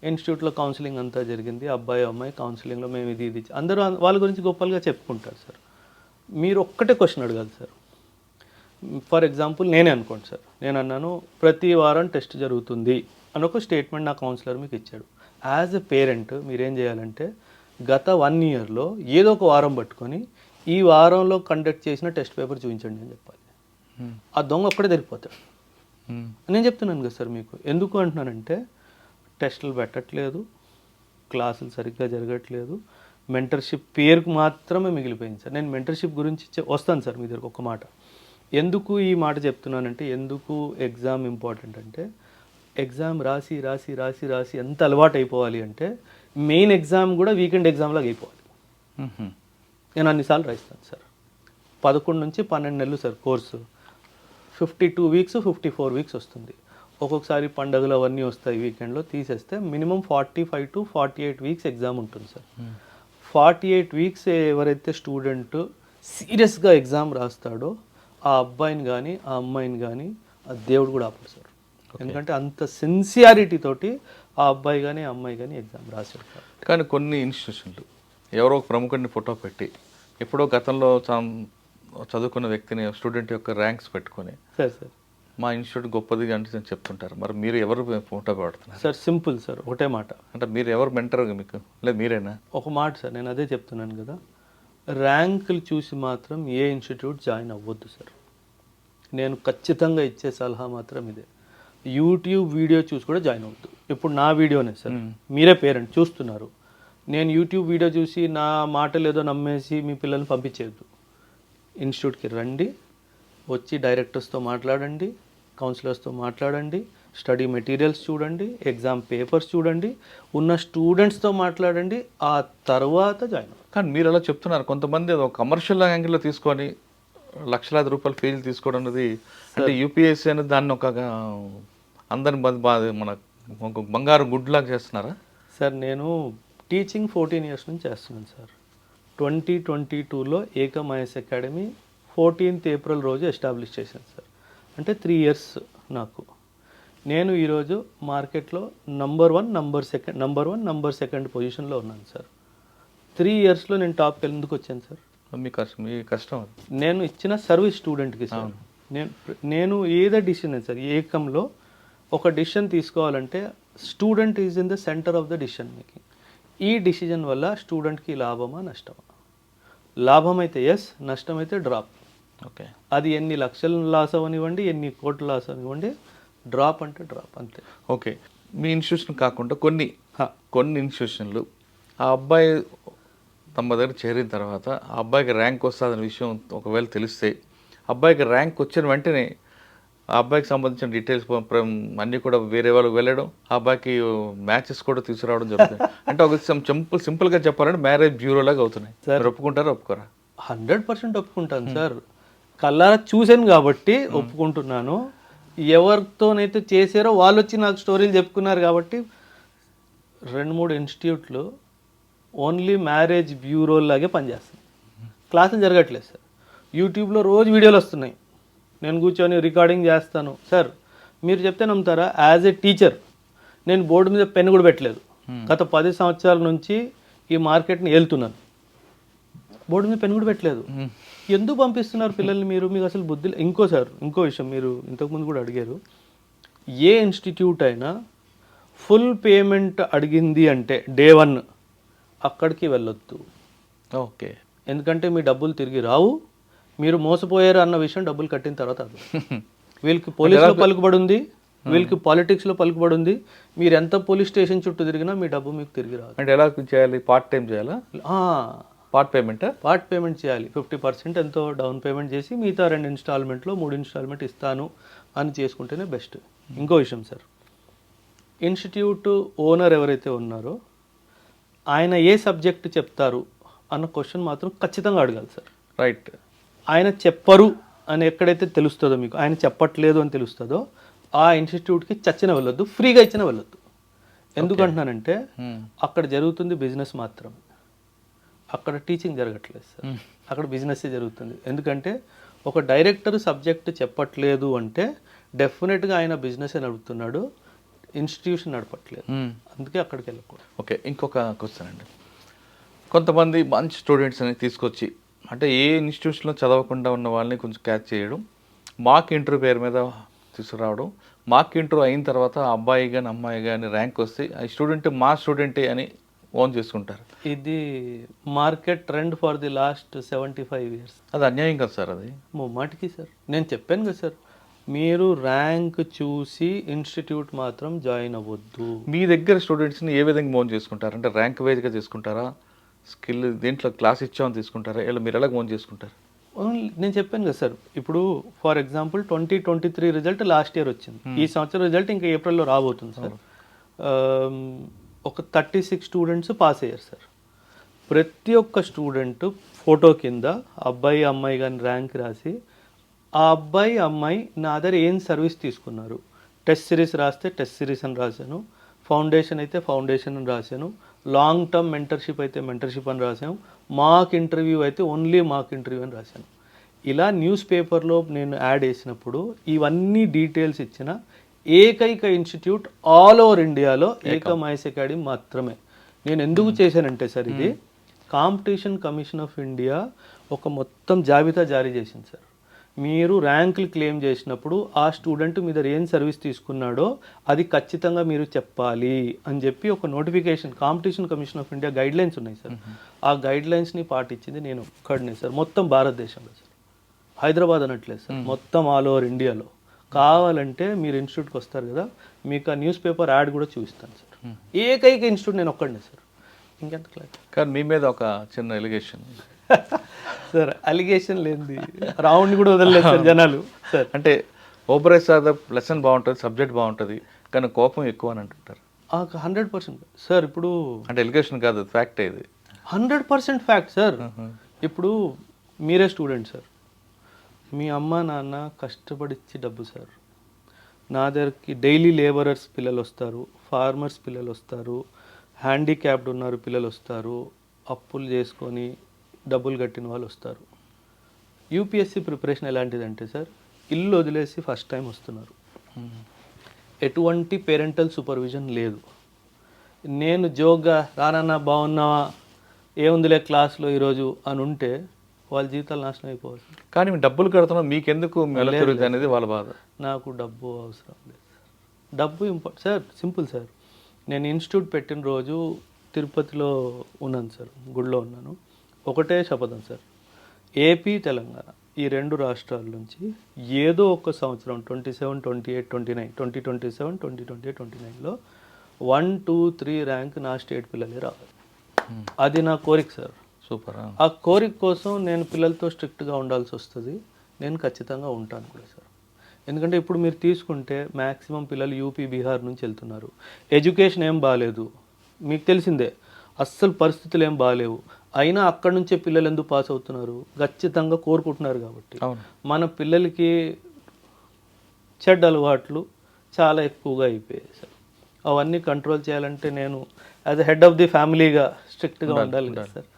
ఇన్స్టిట్యూట్లో కౌన్సిలింగ్ అంతా జరిగింది, అబ్బాయి అమ్మాయి కౌన్సిలింగ్లో మేము ఇది అందరూ వాళ్ళ గురించి గొప్పలుగా చెప్పుకుంటారు సార్. మీరు ఒక్కటే క్వశ్చన్ అడగాలి సార్. ఫర్ ఎగ్జాంపుల్ నేనే అనుకోండి సార్, నేను అన్నాను ప్రతి వారం టెస్ట్ జరుగుతుంది అని ఒక స్టేట్మెంట్ నా కౌన్సిలర్ మీకు ఇచ్చాడు. యాజ్ ఎ పేరెంట్ మీరేం చేయాలంటే గత 1 ఇయర్లో ఏదో ఒక వారం పట్టుకొని ఈ వారంలో కండక్ట్ చేసిన టెస్ట్ పేపర్ చూపించండి అని చెప్పాలి. ఆ దొంగ ఒక్కడే దొరికిపోతాడు. నేను చెప్తున్నాను కదా సార్ మీకు. ఎందుకు అంటున్నానంటే టెస్టులు పెట్టట్లేదు, క్లాసులు సరిగ్గా జరగట్లేదు, మెంటర్షిప్ పేరుకు మాత్రమే మిగిలిపోయింది సార్. నేను మెంటర్షిప్ గురించి వస్తాను సార్ మీ దగ్గరకు ఒక మాట. ఎందుకు ఈ మాట చెప్తున్నానంటే, ఎందుకు ఎగ్జామ్ ఇంపార్టెంట్ అంటే, ఎగ్జామ్ రాసి రాసి రాసి రాసి ఎంత అలవాటు అయిపోవాలి అంటే మెయిన్ ఎగ్జామ్ కూడా వీకెండ్ ఎగ్జామ్ లాగా అయిపోవాలి. నేను అన్నిసార్లు రాయిస్తాను సార్. 11 నుంచి 12 నెలలు సార్ కోర్సు. 52 వీక్స్ 54 వీక్స్ వస్తుంది. ఒక్కొక్కసారి పండుగలు అవన్నీ వస్తాయి వీకెండ్లో తీసేస్తే మినిమం 45 to 48 వీక్స్ ఎగ్జామ్ ఉంటుంది సార్. 48 వీక్స్ ఎవరైతే స్టూడెంట్ సీరియస్గా ఎగ్జామ్ రాస్తాడో ఆ అబ్బాయిని కానీ ఆ అమ్మాయిని కానీ ఆ దేవుడు కూడా ఆపడు సార్. ఎందుకంటే అంత సిన్సియారిటీ తోటి ఆ అబ్బాయి కానీ ఆ అమ్మాయి కానీ ఎగ్జామ్ రాశాడు సార్. కానీ కొన్ని ఇన్స్టిట్యూషన్లు ఎవరో ఒక ప్రముఖుడిని ఫోటో పెట్టి ఎప్పుడో గతంలో చదువుకున్న వ్యక్తిని స్టూడెంట్ యొక్క ర్యాంక్స్ పెట్టుకొని సార్ మా ఇన్స్టిట్యూట్ గొప్పది అంటే చెప్తుంటారు. మరి మీరు ఎవరు ఫోటో పెడుతున్నారు సార్? సింపుల్ సార్, ఒకటే మాట. అంటే మీరు ఎవరు మెంటర్ మీకు, లేదు మీరేనా? ఒక మాట సార్, నేను అదే చెప్తున్నాను కదా, ర్యాంకులు చూసి మాత్రం ఏ ఇన్స్టిట్యూట్ జాయిన్ అవ్వద్దు సార్. నేను ఖచ్చితంగా ఇచ్చే సలహా మాత్రం ఇదే. యూట్యూబ్ వీడియో చూసి కూడా జాయిన్ అవ్వద్దు. ఇప్పుడు నా వీడియోనే సార్, మీరే పేరెంట్ చూస్తున్నారు, నేను యూట్యూబ్ వీడియో చూసి నా మాటలు ఏదో నమ్మేసి మీ పిల్లల్ని పంపించేయద్దు. ఇన్స్టిట్యూట్కి రండి, వచ్చి డైరెక్టర్స్తో మాట్లాడండి, కౌన్సిలర్స్తో మాట్లాడండి, స్టడీ మెటీరియల్స్ చూడండి, ఎగ్జామ్ పేపర్స్ చూడండి, ఉన్న స్టూడెంట్స్తో మాట్లాడండి, ఆ తర్వాత జాయిన్ అవ్వండి. కానీ మీరు అలా చెప్తున్నారు, కొంతమంది అది ఒక కమర్షియల్ యాంగిల్లో తీసుకొని లక్షలాది రూపాయలు ఫీజులు తీసుకోవడం అనేది, అంటే యూపీఎస్సీ అనేది దాన్ని ఒక అందరిని మన బంగారు గుడ్లాగా చేస్తున్నారా సార్? నేను టీచింగ్ 14 ఇయర్స్ నుంచి చేస్తున్నాను సార్. 2022లో Ekam IAS academy 14th April రోజు ఎస్టాబ్లిష్ చేశాను సార్. అంటే 3 ఇయర్స్ నాకు. నేను ఈరోజు మార్కెట్లో నంబర్ 1 నంబర్ సెకండ్ పొజిషన్లో ఉన్నాను సార్. 3 ఇయర్స్లో నేను టాప్కి ఎందుకు వచ్చాను సార్? మీ కష్టం. నేను ఇచ్చిన సర్వీస్ స్టూడెంట్కి సార్. నేను ఏదో డిసిషన్ సార్, ఏకంలో ఒక డిసిషన్ తీసుకోవాలంటే student is in the centre of the decision making. ఈ డిసిజన్ వల్ల స్టూడెంట్కి లాభమా నష్టమా? లాభం అయితే ఎస్, నష్టం అయితే డ్రాప్. ఓకే, అది ఎన్ని లక్షలు లాస్ అవనివ్వండి, ఎన్ని కోట్ల లాస్ అవనివ్వండి, డ్రాప్ అంటే డ్రాప్ అంతే. ఓకే, మీ ఇన్స్టిట్యూషన్ కాకుండా కొన్ని ఇన్స్టిట్యూషన్లు ఆ అబ్బాయి తమ దగ్గర చేరిన తర్వాత ఆ అబ్బాయికి ర్యాంక్ వస్తుందనే విషయం ఒకవేళ తెలిస్తే, అబ్బాయికి ర్యాంక్ వచ్చిన వెంటనే ఆ అబ్బాయికి సంబంధించిన డీటెయిల్స్ అన్నీ కూడా వేరే వాళ్ళు వెళ్ళడం, ఆ అబ్బాయికి మ్యాచెస్ కూడా తీసుకురావడం జరుగుతుంది. అంటే ఒక సింపుల్గా చెప్పాలంటే మ్యారేజ్ బ్యూరో లాగా అవుతున్నాయి. మీరు ఒప్పుకుంటారా ఒప్పుకోరా? 100% ఒప్పుకుంటాను సార్. కళ్ళారా చూశాను కాబట్టి ఒప్పుకుంటున్నాను. ఎవరితోనైతే చేశారో వాళ్ళు వచ్చి నాకు స్టోరీలు చెప్పుకున్నారు కాబట్టి 2-3 ఇన్స్టిట్యూట్లు ఓన్లీ మ్యారేజ్ బ్యూరో లాగే పనిచేస్తాయి. క్లాసులు జరగట్లేదు సార్. యూట్యూబ్లో రోజు వీడియోలు వస్తున్నాయి. నేను కూర్చొని రికార్డింగ్ చేస్తాను సార్. మీరు చెప్తే నమ్ముతారా, యాజ్ ఏ టీచర్ నేను బోర్డు మీద పెన్ కూడా పెట్టలేదు. గత 10 సంవత్సరాల నుంచి ఈ మార్కెట్ని ఏలుతున్నాను. బోర్డు మీద పెన్ కూడా పెట్టలేదు. ఎందుకు పంపిస్తున్నారు పిల్లల్ని మీరు? మీకు అసలు బుద్ధి ఇంకో విషయం మీరు ఇంతకుముందు కూడా అడిగారు. ఏ ఇన్స్టిట్యూట్ అయినా ఫుల్ పేమెంట్ అడిగింది అంటే డే 1 అక్కడికి వెళ్ళొద్దు. ఓకే. ఎందుకంటే మీ డబ్బులు తిరిగి రావు. మీరు మోసపోయారు అన్న విషయం డబ్బులు కట్టిన తర్వాత అది. వీళ్ళకి పోలీసులో పలుకుబడి ఉంది, వీళ్ళకి పాలిటిక్స్లో పలుకుబడి ఉంది. మీరు ఎంత పోలీస్ స్టేషన్ చుట్టూ తిరిగినా మీ డబ్బు మీకు తిరిగి రాదు. అంటే ఎలా చేయాలి? పార్ట్ టైం చేయాలా? పార్ట్ పేమెంట్ చేయాలి. 50% ఎంతో డౌన్ పేమెంట్ చేసి మిగతా 2 ఇన్స్టాల్మెంట్లో 3 ఇన్స్టాల్మెంట్ ఇస్తాను అని చేసుకుంటేనే బెస్ట్. ఇంకో విషయం సార్, ఇన్స్టిట్యూట్ ఓనర్ ఎవరైతే ఉన్నారో ఆయన ఏ సబ్జెక్ట్ చెప్తారు అన్న క్వశ్చన్ మాత్రం ఖచ్చితంగా అడగాలి సార్. రైట్. ఆయన చెప్పరు అని ఎక్కడైతే తెలుస్తుందో, మీకు ఆయన చెప్పట్లేదు అని తెలుస్తుందో ఆ ఇన్స్టిట్యూట్కి చచ్చిన వెళ్ళొద్దు, ఫ్రీగా ఇచ్చిన వెళ్ళొద్దు. ఎందుకంటున్నానంటే అక్కడ జరుగుతుంది బిజినెస్ మాత్రం, అక్కడ టీచింగ్ జరగట్లేదు సార్. అక్కడ బిజినెస్ జరుగుతుంది. ఎందుకంటే ఒక డైరెక్టర్ సబ్జెక్ట్ చెప్పట్లేదు అంటే డెఫినెట్గా ఆయన బిజినెస్ నడుపుతున్నాడు, ఇన్స్టిట్యూషన్ నడపట్లేదు. అందుకే అక్కడికి వెళ్ళకూడదు. ఓకే. ఇంకొక క్వశ్చన్ అండి, కొంతమంది మంచి స్టూడెంట్స్ అని తీసుకొచ్చి, అంటే ఏ ఇన్స్టిట్యూషన్లో చదవకుండా ఉన్న వాళ్ళని కొంచెం క్యాచ్ చేయడం, మాక్ ఇంటర్వ్యూ పేరు మీద తీసుకురావడం, మాక్ ఇంటర్వ్యూ అయిన తర్వాత అబ్బాయి కానీ అమ్మాయి కానీ ర్యాంక్ వస్తే ఆ స్టూడెంట్ మా స్టూడెంటే అని ఓన్ చేసుకుంటారు. ఇది market trend for the last 75 years. అది అన్యాయం కదా సార్? అది మాటికి సార్, నేను చెప్పాను కదా సార్, మీరు ర్యాంక్ చూసి ఇన్స్టిట్యూట్ మాత్రం జాయిన్ అవ్వద్దు. మీ దగ్గర స్టూడెంట్స్ని ఏ విధంగా మోన్ చేసుకుంటారు? అంటే ర్యాంక్ వైజ్గా చేసుకుంటారా, స్కిల్ దీంట్లో క్లాస్ ఇచ్చామని తీసుకుంటారా, ఇలా మీరు ఎలా మోన్ చేసుకుంటారు? నేను చెప్పాను కదా సార్, ఇప్పుడు for example 2023 result last year వచ్చింది. ఈ సంవత్సరం రిజల్ట్ ఇంకా ఏప్రిల్లో రాబోతుంది సార్. ఒక 36 స్టూడెంట్స్ పాస్ అయ్యారు సార్. ప్రతి ఒక్క స్టూడెంట్ ఫోటో కింద అబ్బాయి అమ్మాయి కానీ ర్యాంక్ రాసి, ఆ అబ్బాయి అమ్మాయి నా దగ్గర ఏం సర్వీస్ తీసుకున్నారు, టెస్ట్ సిరీస్ రాస్తే టెస్ట్ సిరీస్ అని రాశాను, ఫౌండేషన్ అయితే ఫౌండేషన్ అని రాశాను, లాంగ్ టర్మ్ మెంటర్షిప్ అయితే మెంటర్షిప్ అని రాశాను, మాక్ ఇంటర్వ్యూ అయితే ఓన్లీ మాక్ ఇంటర్వ్యూ అని రాశాను. ఇలా న్యూస్ పేపర్లో నేను యాడ్ వేసినప్పుడు ఇవన్నీ డీటెయిల్స్ ఇచ్చిన ఏకైక ఇన్స్టిట్యూట్ ఆల్ ఓవర్ ఇండియాలో ఏకమ్ ఐఎస్ అకాడమీ మాత్రమే. నేను ఎందుకు చేశానంటే సార్, ఇది కాంపిటీషన్ కమిషన్ ఆఫ్ ఇండియా ఒక మొత్తం జాబితా జారీ చేసింది సార్. మీరు ర్యాంకులు క్లెయిమ్ చేసినప్పుడు ఆ స్టూడెంట్ మీ దగ్గర ఏం సర్వీస్ తీసుకున్నాడో అది ఖచ్చితంగా మీరు చెప్పాలి అని చెప్పి ఒక notification, competition commission of India guidelines ఉన్నాయి సార్. ఆ గైడ్లైన్స్ని పాటించింది నేను ఒక్కడినే సార్, మొత్తం భారతదేశంలో సార్. హైదరాబాద్ అనట్లేదు సార్, మొత్తం ఆల్ ఓవర్ ఇండియాలో. కావాలంటే మీరు ఇన్స్టిట్యూట్కి వస్తారు కదా, మీకు ఆ న్యూస్ పేపర్ యాడ్ కూడా చూపిస్తాను సార్. ఏకైక ఇన్స్టిట్యూట్ నేను ఒక్కడినే సార్, ఇంకెంత క్లాస్. కానీ మీ మీద ఒక చిన్న ఎలిగేషన్ సార్, అలిగేషన్ లేనిది రౌండ్ కూడా వదలలేదు సార్ జనాలు సార్. అంటే ఓబరేజ్ సార్ లెసన్ బాగుంటుంది, సబ్జెక్ట్ బాగుంటుంది, కానీ కోపం ఎక్కువ అని అంటుంటారు. 100% సార్. ఇప్పుడు అంటే ఎలిగేషన్ కాదు, ఫ్యాక్ట్ ఇది. 100% ఫ్యాక్ట్ సార్. ఇప్పుడు మీరే స్టూడెంట్ సార్, మీ అమ్మ నాన్న కష్టపడిచ్చి డబ్బు సార్. నా దగ్గరికి డైలీ లేబరర్స్ పిల్లలు వస్తారు, ఫార్మర్స్ పిల్లలు వస్తారు, హ్యాండిక్యాప్డ్ ఉన్నారు పిల్లలు వస్తారు, అప్పులు చేసుకొని డబ్బులు కట్టిన వాళ్ళు వస్తారు. యూపీఎస్సీ ప్రిపరేషన్ ఎలాంటిదంటే సార్, ఇల్లు వదిలేసి ఫస్ట్ టైం వస్తున్నారు, ఎటువంటి పేరెంటల్ సూపర్విజన్ లేదు. నేను జోక్గా రానన్నా బాగున్నావా, ఏముందిలే క్లాస్లో ఈరోజు అని ఉంటే వాళ్ళ జీవితాలు నాశనం అయిపోవాలి. కానీ మేము డబ్బులు కడుతున్నాం, మీకెందుకు మెలకువది అనేది వాళ్ళ బాధ. నాకు డబ్బు అవసరం లేదు సార్, డబ్బు సార్ సింపుల్ సార్. నేను ఇన్స్టిట్యూట్ పెట్టిన రోజు తిరుపతిలో ఉన్నాను సార్, గుడిలో ఉన్నాను. ఒకటే శపథం సార్, ఏపీ తెలంగాణ ఈ 2 రాష్ట్రాల నుంచి ఏదో ఒక సంవత్సరం 27, 28, 29, 2027, 2028, 29లో 1, 2, 3 ర్యాంక్ నా స్టేట్ పిల్లలే రావాలి. అది నా కోరిక సార్. సూపర్. ఆ కోరిక కోసం నేను పిల్లలతో స్ట్రిక్ట్గా ఉండాల్సి వస్తుంది, నేను ఖచ్చితంగా ఉంటాను కూడా సార్. ఎందుకంటే ఇప్పుడు మీరు తీసుకుంటే మ్యాక్సిమం పిల్లలు యూపీ బీహార్ నుంచి వెళ్తున్నారు. ఎడ్యుకేషన్ ఏం బాగాలేదు, మీకు తెలిసిందే, అస్సలు పరిస్థితులు ఏం బాగాలేవు. అయినా అక్కడి నుంచే పిల్లలు ఎందుకు పాస్ అవుతున్నారు? ఖచ్చితంగా కోరుకుంటున్నారు కాబట్టి. మన పిల్లలకి చెడ్డ అలవాట్లు చాలా ఎక్కువగా అయిపోయాయి సార్. అవన్నీ కంట్రోల్ చేయాలంటే నేను as a head of the ఫ్యామిలీగా స్ట్రిక్ట్గా ఉండాలి కదా సార్.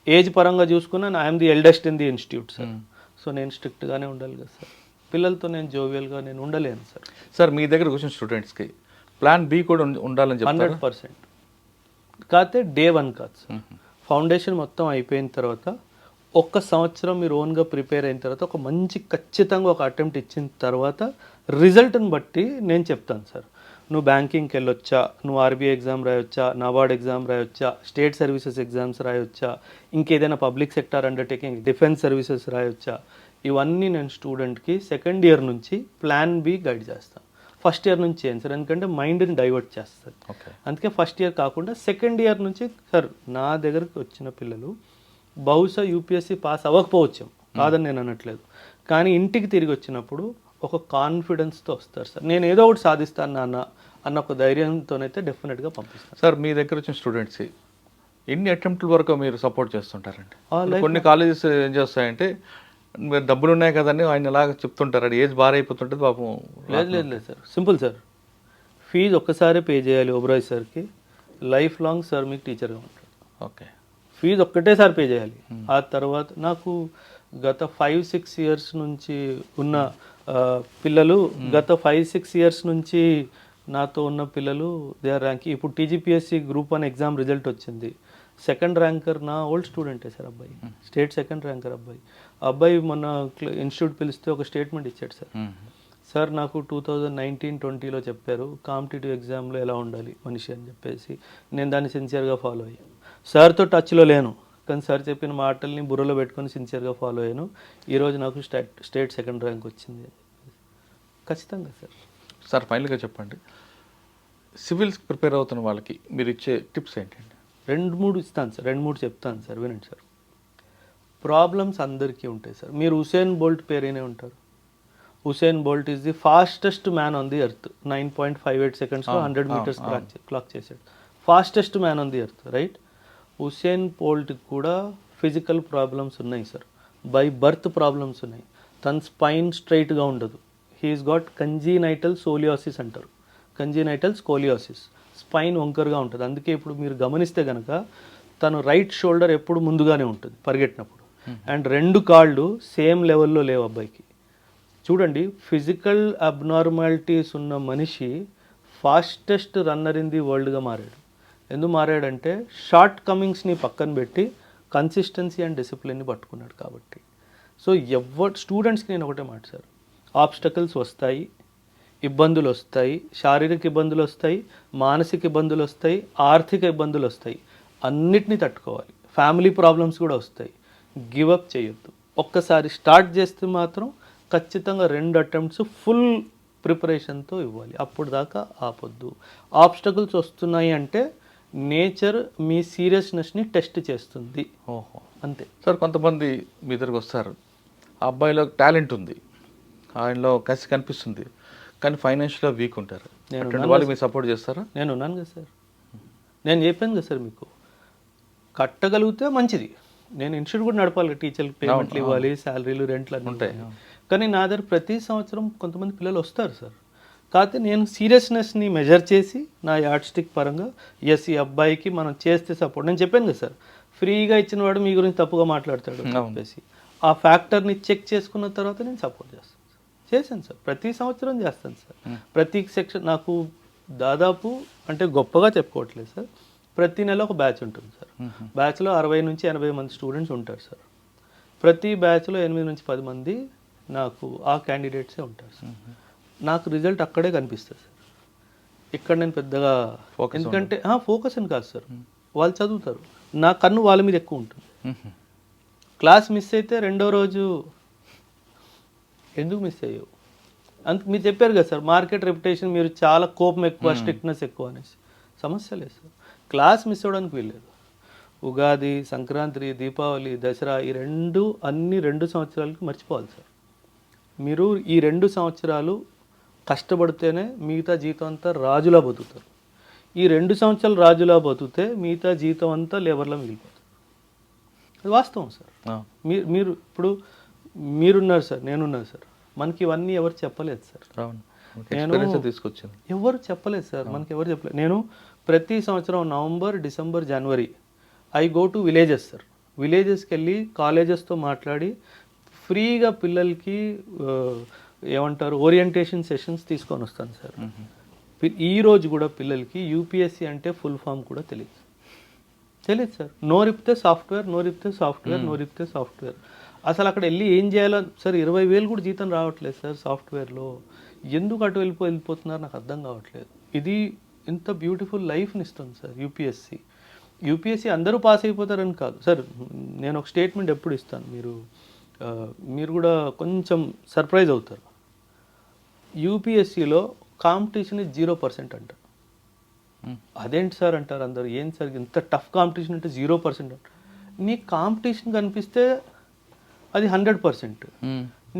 ఏజ్ పరంగా చూసుకున్నా I'm the eldest in the institute sir. So నేను స్ట్రిక్ట్గానే ఉండాలి కదా సార్. పిల్లలతో నేను జోవియల్గా నేను ఉండలేను సార్. సార్ మీ దగ్గర వచ్చిన స్టూడెంట్స్కి ప్లాన్ బి కూడా ఉండాలని చెప్పి 100%. కాకపోతే డే 1 కాదు సార్. ఫౌండేషన్ మొత్తం అయిపోయిన తర్వాత 1 సంవత్సరం మీరు ఓన్గా ప్రిపేర్ అయిన తర్వాత ఒక మంచి ఖచ్చితంగా ఒక అటెంప్ట్ ఇచ్చిన తర్వాత రిజల్ట్ని బట్టి నేను చెప్తాను సార్. నువ్వు బ్యాంకింగ్కి వెళ్ళొచ్చా, నువ్వు ఆర్బీఐ ఎగ్జామ్ రాయొచ్చా, నాబార్డ్ ఎగ్జామ్ రాయొచ్చా, స్టేట్ సర్వీసెస్ ఎగ్జామ్స్ రాయొచ్చా, ఇంకేదైనా public sector undertaking defence services రాయొచ్చా, ఇవన్నీ నేను స్టూడెంట్కి సెకండ్ ఇయర్ నుంచి ప్లాన్ బి గైడ్ చేస్తాను. ఫస్ట్ ఇయర్ నుంచి చేయండి సార్, ఎందుకంటే మైండ్ని డైవర్ట్ చేస్తుంది. అందుకే ఫస్ట్ ఇయర్ కాకుండా సెకండ్ ఇయర్ నుంచి సార్ నా దగ్గరకు వచ్చిన పిల్లలు బహుశా యూపీఎస్సీ పాస్ అవ్వకపోవచ్చు, కాదని నేను అనట్లేదు, కానీ ఇంటికి తిరిగి వచ్చినప్పుడు ఒక కాన్ఫిడెన్స్తో వస్తారు సార్. నేను ఏదో ఒకటి సాధిస్తాను నాన్న అన్న ఒక ధైర్యంతోనైతే డెఫినెట్గా పంపిస్తాను సార్. మీ దగ్గర వచ్చిన స్టూడెంట్స్ ఎన్ని అటెంప్ట్ల వరకు మీరు సపోర్ట్ చేస్తుంటారండి? కొన్ని కాలేజెస్ ఏం చేస్తాయంటే మీరు డబ్బులు ఉన్నాయి కదండి ఆయన ఎలాగ చెప్తుంటారు, అది ఏజ్ బాగా అయిపోతుంటుంది పాపం. లేదు సార్, సింపుల్ సార్. ఫీజు ఒక్కసారి పే చేయాలి ఓబ్రాయ్ సార్కి, లైఫ్ లాంగ్ సార్ మీకు టీచర్గా ఉంటాడు. ఓకే, ఫీజు ఒక్కటేసారి పే చేయాలి. ఆ తర్వాత నాకు గత 5-6 ఇయర్స్ నుంచి ఉన్న పిల్లలు, గత 5-6 ఇయర్స్ నుంచి నాతో ఉన్న పిల్లలు దే ఆర్ ర్యాంకింగ్. ఇప్పుడు టీజీపీఎస్సీ గ్రూప్ 1 ఎగ్జామ్ రిజల్ట్ వచ్చింది. సెకండ్ ర్యాంకర్ నా ఓల్డ్ స్టూడెంటే సార్ అబ్బాయి, స్టేట్ సెకండ్ ర్యాంకర్ అబ్బాయి. అబ్బాయి మొన్న ఇన్స్టిట్యూట్ పిలిస్తే ఒక స్టేట్మెంట్ ఇచ్చాడు సార్. సార్ నాకు 2019-20లో చెప్పారు కాంపిటేటివ్ ఎగ్జామ్లో ఎలా ఉండాలి మనిషి అని చెప్పేసి, నేను దాన్ని సిన్సియర్గా ఫాలో అయ్యాను. సార్తో టచ్లో లేను, కానీ సార్ చెప్పిన మాటల్ని బుర్రలో పెట్టుకొని సిన్సియర్గా ఫాలో అయ్యాను. ఈరోజు నాకు స్టేట్ సెకండ్ ర్యాంక్ వచ్చింది. ఖచ్చితంగా సార్. సార్ ఫైనల్గా చెప్పండి, సివిల్స్కి ప్రిపేర్ అవుతున్న వాళ్ళకి మీరు ఇచ్చే టిప్స్ ఏంటండి? 2-3 ఇస్తాను సార్, 2-3 చెప్తాను సార్, వినండి సార్. ప్రాబ్లమ్స్ అందరికీ ఉంటాయి సార్. మీరు ఉసేన్ బోల్ట్ పేరేనే ఉంటారు. Usain Bolt is the fastest man on the earth. 9.58 సెకండ్స్లో 100 మీటర్స్ క్లాక్ చేశాడు. Fastest man on the earth, right? Usain బోల్ట్కి కూడా ఫిజికల్ ప్రాబ్లమ్స్ ఉన్నాయి సార్, బై బర్త్ ప్రాబ్లమ్స్ ఉన్నాయి. తన స్పైన్ స్ట్రైట్గా ఉండదు. హీఈస్ గాట్ కంజీనైటల్ సోలియాసిస్ అంటారు, కంజీనైటల్ స్కోలియాసిస్. స్పైన్ వంకరగా ఉంటుంది. అందుకే ఇప్పుడు మీరు గమనిస్తే కనుక తను రైట్ షోల్డర్ ఎప్పుడు ముందుగానే ఉంటుంది పరిగెట్టినప్పుడు, అండ్ 2 కాళ్ళు సేమ్ లెవెల్లో లేవు అబ్బాయికి. చూడండి, ఫిజికల్ అబ్నార్మాలిటీస్ ఉన్న మనిషి ఫాస్టెస్ట్ రన్నర్ ఇన్ ది వరల్డ్గా మారాడు. ఎందుకు మారాడంటే షార్ట్ కమింగ్స్ని పక్కన పెట్టి కన్సిస్టెన్సీ అండ్ డిసిప్లిన్ని పట్టుకున్నాడు కాబట్టి. సో స్టూడెంట్స్కి నేను ఒకటే మాట సార్, ఆబ్స్టకల్స్ వస్తాయి, ఇబ్బందులు వస్తాయి, శారీరక ఇబ్బందులు వస్తాయి, మానసిక ఇబ్బందులు వస్తాయి, ఆర్థిక ఇబ్బందులు వస్తాయి, అన్నిటినీ తట్టుకోవాలి. ఫ్యామిలీ ప్రాబ్లమ్స్ కూడా వస్తాయి. గివప్ చేయొద్దు. ఒక్కసారి స్టార్ట్ చేస్తే మాత్రం ఖచ్చితంగా 2 అటెంప్ట్స్ ఫుల్ ప్రిపరేషన్తో ఇవ్వాలి. అప్పుడు దాకా ఆపొద్దు. ఆబ్స్టకల్స్ వస్తున్నాయి అంటే నేచర్ మీ సీరియస్నెస్ని టెస్ట్ చేస్తుంది. ఓహో, అంతే సార్. కొంతమంది మీ దగ్గరకు వస్తారు, ఆ అబ్బాయిలో టాలెంట్ ఉంది, ఆయనలో కసి కనిపిస్తుంది, కానీ ఫైనాన్షియల్గా వీక్ ఉంటారు. వాళ్ళు మీరు సపోర్ట్ చేస్తారా? నేను ఉన్నాను కదా సార్. నేను చెప్పాను కదా సార్, మీకు కట్టగలిగితే మంచిది. నేను ఇన్స్టిట్యూట్ కూడా నడపాలి, టీచర్లకు పేమెంట్లు ఇవ్వాలి, శాలరీలు, రెంట్లు అన్నీ ఉంటాయి. కానీ నా దగ్గర ప్రతి సంవత్సరం కొంతమంది పిల్లలు వస్తారు సార్. కాకపోతే నేను సీరియస్నెస్ని మెజర్ చేసి నా యార్డ్ స్టిక్ పరంగా ఎస్ ఈ అబ్బాయికి మనం చేస్తే సపోర్ట్. నేను చెప్పాను కదా సార్, ఫ్రీగా ఇచ్చిన వాడు మీ గురించి తప్పుగా మాట్లాడతాడు అని చెప్పేసి ఆ ఫ్యాక్టర్ని చెక్ చేసుకున్న తర్వాత నేను సపోర్ట్ చేశాను సార్. ప్రతి సంవత్సరం చేస్తాను సార్. ప్రతి సెక్షన్ నాకు దాదాపు అంటే గొప్పగా చెప్పుకోవట్లేదు సార్, ప్రతి నెల ఒక బ్యాచ్ ఉంటుంది సార్. బ్యాచ్లో 60 నుంచి 80 మంది స్టూడెంట్స్ ఉంటారు సార్. ప్రతి బ్యాచ్లో 8 నుంచి 10 మంది నాకు ఆ క్యాండిడేట్సే ఉంటారు సార్. నాకు రిజల్ట్ అక్కడే కనిపిస్తుంది సార్. ఇక్కడ నేను పెద్దగా ఎందుకంటే ఫోకస్ అని కాదు సార్, వాళ్ళు చదువుతారు, నా కన్ను వాళ్ళ మీద ఎక్కువ ఉంటుంది. క్లాస్ మిస్ అయితే రెండో రోజు ఎందుకు మిస్ అయ్యావు మీరు చెప్పారు కదా సార్, మార్కెట్ రెప్యుటేషన్, మీరు చాలా కోపం ఎక్కువ, స్ట్రిక్ట్నెస్ ఎక్కువ అనేసి. సమస్య లేదు సార్, క్లాస్ మిస్ అవ్వడానికి వీల్లేదు. ఉగాది, సంక్రాంతి, దీపావళి, దసరా ఈ అన్ని 2 సంవత్సరాలకి మర్చిపోవాలి సార్. మీరు ఈ 2 సంవత్సరాలు కష్టపడితేనే మిగతా జీవితం అంతా రాజులా బతుకుతారు. ఈ 2 సంవత్సరాలు రాజులా బతుకుతే మిగతా జీవితం అంతా లేబర్లా మిగిలిపోతుంది. అది వాస్తవం సార్. మీరు మీరు ఇప్పుడు మీరున్నారు సార్, నేనున్నారు సార్. మనకి ఇవన్నీ ఎవరు చెప్పలేదు సార్. తీసుకొచ్చాను, ఎవరు చెప్పలేదు సార్, మనకి ఎవరు చెప్పలేదు. నేను ప్రతి సంవత్సరం November, December, January I go to villages sir. విలేజెస్కి వెళ్ళి కాలేజెస్తో మాట్లాడి ఫ్రీగా పిల్లలకి ఏమంటారు ఓరియంటేషన్ సెషన్స్ తీసుకొని వస్తాను సార్. ఈ రోజు కూడా పిల్లలకి యూపీఎస్సీ అంటే ఫుల్ ఫామ్ కూడా తెలియదు సార్. నోరిపితే సాఫ్ట్వేర్, నోరిపితే సాఫ్ట్వేర్, నోరిపితే సాఫ్ట్వేర్. అసలు అక్కడ వెళ్ళి ఏం చేయాలో సార్, 20,000 కూడా జీతం రావట్లేదు సార్ సాఫ్ట్వేర్లో. ఎందుకు అటు వెళ్ళిపోతున్నారు నాకు అర్థం కావట్లేదు. ఇది ఇంత బ్యూటిఫుల్ లైఫ్ని ఇస్తుంది సార్ యూపీఎస్సీ అందరూ పాస్ అయిపోతారని కాదు సార్. నేను ఒక స్టేట్మెంట్ ఎప్పుడు ఇస్తాను, మీరు కూడా కొంచెం సర్ప్రైజ్ అవుతారు. యూపీఎస్సీలో కాంపిటీషన్ 0% అంటారు. అదేంటి సార్ అంటారు అందరు. ఏం సార్ ఇంత టఫ్ కాంపిటీషన్ అంటే 0% అంటారు. నీకు కాంపిటీషన్ కనిపిస్తే అది 100%.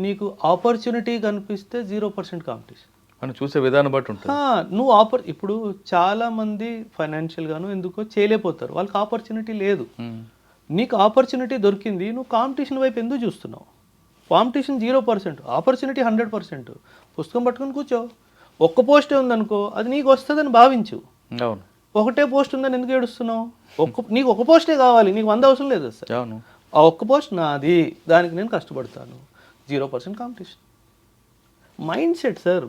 నీకు ఆపర్చునిటీ కనిపిస్తే 0% కాంపిటీషన్. మనం చూసే విధానం బట్టి ఉంటుంది. నువ్వు ఇప్పుడు చాలా మంది ఫైనాన్షియల్గాను ఎందుకో చేయలేకపోతారు, వాళ్ళకి ఆపర్చునిటీ లేదు. నీకు ఆపర్చునిటీ దొరికింది, నువ్వు కాంపిటీషన్ వైపు ఎందుకు చూస్తున్నావు? Competition 0%, opportunity 100%. పుస్తకం పట్టుకుని కూర్చో. ఒక్క పోస్టే ఉందనుకో, అది నీకు వస్తుందని భావించు. అవును, ఒకటే పోస్ట్ ఉందని ఎందుకు ఏడుస్తున్నావు? నీకు ఒక పోస్టే కావాలి, నీకు 100 అవసరం లేదు సార్. అవును, ఆ ఒక్క పోస్ట్ నాది, దానికి నేను కష్టపడతాను. 0% కాంపిటీషన్. మైండ్ సెట్ సార్,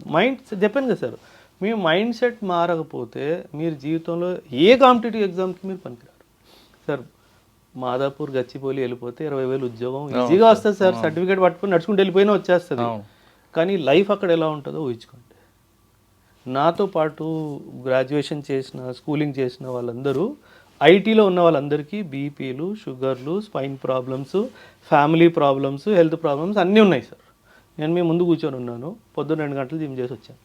చెప్పాను కదా సార్, మీ మైండ్ సెట్ మారకపోతే మీరు జీవితంలో ఏ కాంపిటేటివ్ ఎగ్జామ్కి మీరు పనికిరారు సార్. మాదాపూర్, గచ్చిపోలి వెళ్ళిపోతే 20,000 ఉద్యోగం ఈజీగా వస్తుంది సార్. సర్టిఫికేట్ పట్టుకుని నడుచుకుంటూ వెళ్ళిపోయినా వచ్చేస్తుంది. కానీ లైఫ్ అక్కడ ఎలా ఉంటుందో ఊహించుకోండి. నాతో పాటు గ్రాడ్యుయేషన్ చేసిన, స్కూలింగ్ చేసిన వాళ్ళందరూ, ఐటీలో ఉన్న వాళ్ళందరికీ బీపీలు, షుగర్లు, spine problems, family problems, health problems అన్నీ ఉన్నాయి సార్. నేను మీ ముందు కూర్చొని ఉన్నాను, పొద్దున్న 2 గంటలు జిమ్ చేసి వచ్చాను.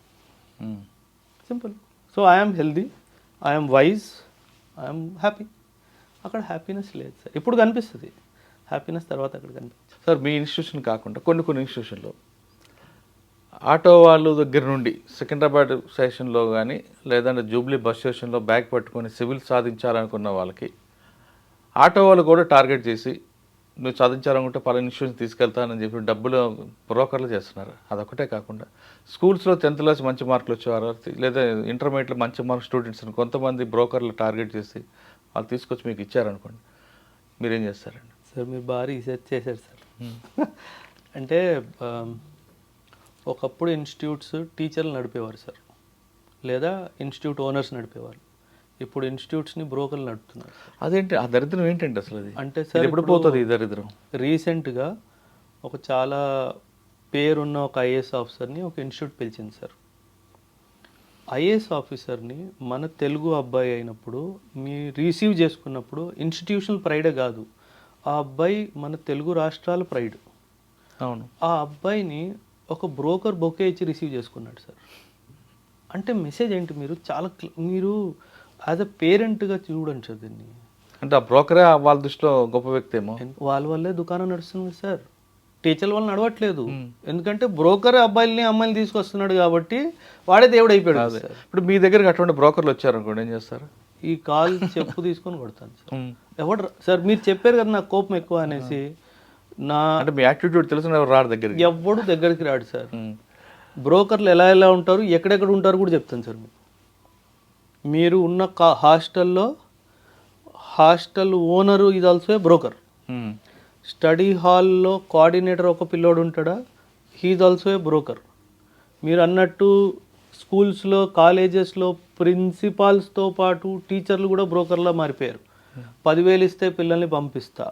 Simple. So I'm healthy, I'm wise, I'm happy. అక్కడ హ్యాపీనెస్ లేదు సార్. ఇప్పుడు కనిపిస్తుంది హ్యాపీనెస్, తర్వాత అక్కడ కనిపిస్తుంది సార్. మీ ఇన్స్టిట్యూషన్ కాకుండా కొన్ని ఇన్స్టిట్యూషన్లో ఆటో వాళ్ళ దగ్గర నుండి సికింద్రాబాద్ స్టేషన్లో కానీ లేదంటే జూబ్లీ బస్ స్టేషన్లో బ్యాగ్ పట్టుకొని సివిల్ సాధించాలనుకున్న వాళ్ళకి ఆటో వాళ్ళు కూడా టార్గెట్ చేసి నువ్వు సాధించాలనుకుంటే పలానా ఇన్స్టిట్యూషన్ తీసుకెళ్తానని చెప్పి డబ్బులు బ్రోకర్లు చేస్తున్నారు. అదొకటే కాకుండా స్కూల్స్లో 10th క్లాస్ మంచి మార్కులు వచ్చేవారు, లేదా ఇంటర్మీడియట్లో మంచి మార్క్ స్టూడెంట్స్ని కొంతమంది బ్రోకర్లు టార్గెట్ చేసి వాళ్ళు తీసుకొచ్చి మీకు ఇచ్చారనుకోండి, మీరేం చేస్తారండి? సార్ మీరు బాగా రీసెర్చ్ చేశారు సార్. అంటే ఒకప్పుడు ఇన్స్టిట్యూట్స్ టీచర్లు నడిపేవారు సార్, లేదా ఇన్స్టిట్యూట్ ఓనర్స్ నడిపేవారు. ఇప్పుడు ఇన్స్టిట్యూట్స్ని బ్రోకర్లు నడుపుతున్నారు. అదేంటి ఆ దరిద్రం ఏంటంటే అసలు అది? అంటే సార్ ఎప్పుడు పోతుంది ఈ దరిద్రం? రీసెంట్గా ఒక చాలా పేరున్న ఒక ఐఏఎస్ ఆఫీసర్ని ఒక ఇన్స్టిట్యూట్ పిలిచింది సార్. ఐఏఎస్ ఆఫీసర్ని మన తెలుగు అబ్బాయి అయినప్పుడు మీ రిసీవ్ చేసుకున్నప్పుడు ఇన్స్టిట్యూషనల్ ప్రైడే కాదు, ఆ అబ్బాయి మన తెలుగు రాష్ట్రాల ప్రైడ్. అవును. ఆ అబ్బాయిని ఒక బ్రోకర్ బొకే ఇచ్చి రిసీవ్ చేసుకున్నాడు సార్. అంటే మెసేజ్ ఏంటి? మీరు యాజ్ అ పేరెంట్గా చూడండి సార్ దీన్ని. అంటే ఆ బ్రోకరే వాళ్ళ దృష్టిలో గొప్ప వ్యక్తి ఏమో. వాళ్ళ వల్లే దుకాణం నడుస్తుంది సార్, టీచర్ల వల్ల నడవట్లేదు. ఎందుకంటే బ్రోకర్ అబ్బాయిల్ని అమ్మాయిని తీసుకొస్తున్నాడు కాబట్టి వాడే దేవుడు అయిపోయాడు. ఇప్పుడు మీ దగ్గరికి అటువంటి బ్రోకర్లు వచ్చారనుకోండి, ఏం చేస్తారు? ఈ కాల్ చెప్పు తీసుకొని కొడతాను సార్. ఎవడు సార్ మీరు చెప్పారు కదా నాకు కోపం ఎక్కువ అనేసి. అంటే మీ యాటిట్యూడ్ తెలుసు, రాడు దగ్గరికి, ఎవడు దగ్గరికి రాడు సార్. బ్రోకర్లు ఎలా ఉంటారు, ఎక్కడెక్కడ ఉంటారు కూడా చెప్తాను సార్. మీరు ఉన్న హాస్టల్ ఓనరు ఇది ఆల్సో బ్రోకర్. స్టడీ హాల్లో కోఆర్డినేటర్ ఒక పిల్లోడు ఉంటాడా, హీజ్ ఆల్సో ఏ బ్రోకర్. మీరు అన్నట్టు స్కూల్స్లో, కాలేజెస్లో ప్రిన్సిపాల్స్తో పాటు టీచర్లు కూడా బ్రోకర్లా మారిపోయారు. 10,000 ఇస్తే పిల్లల్ని పంపిస్తా,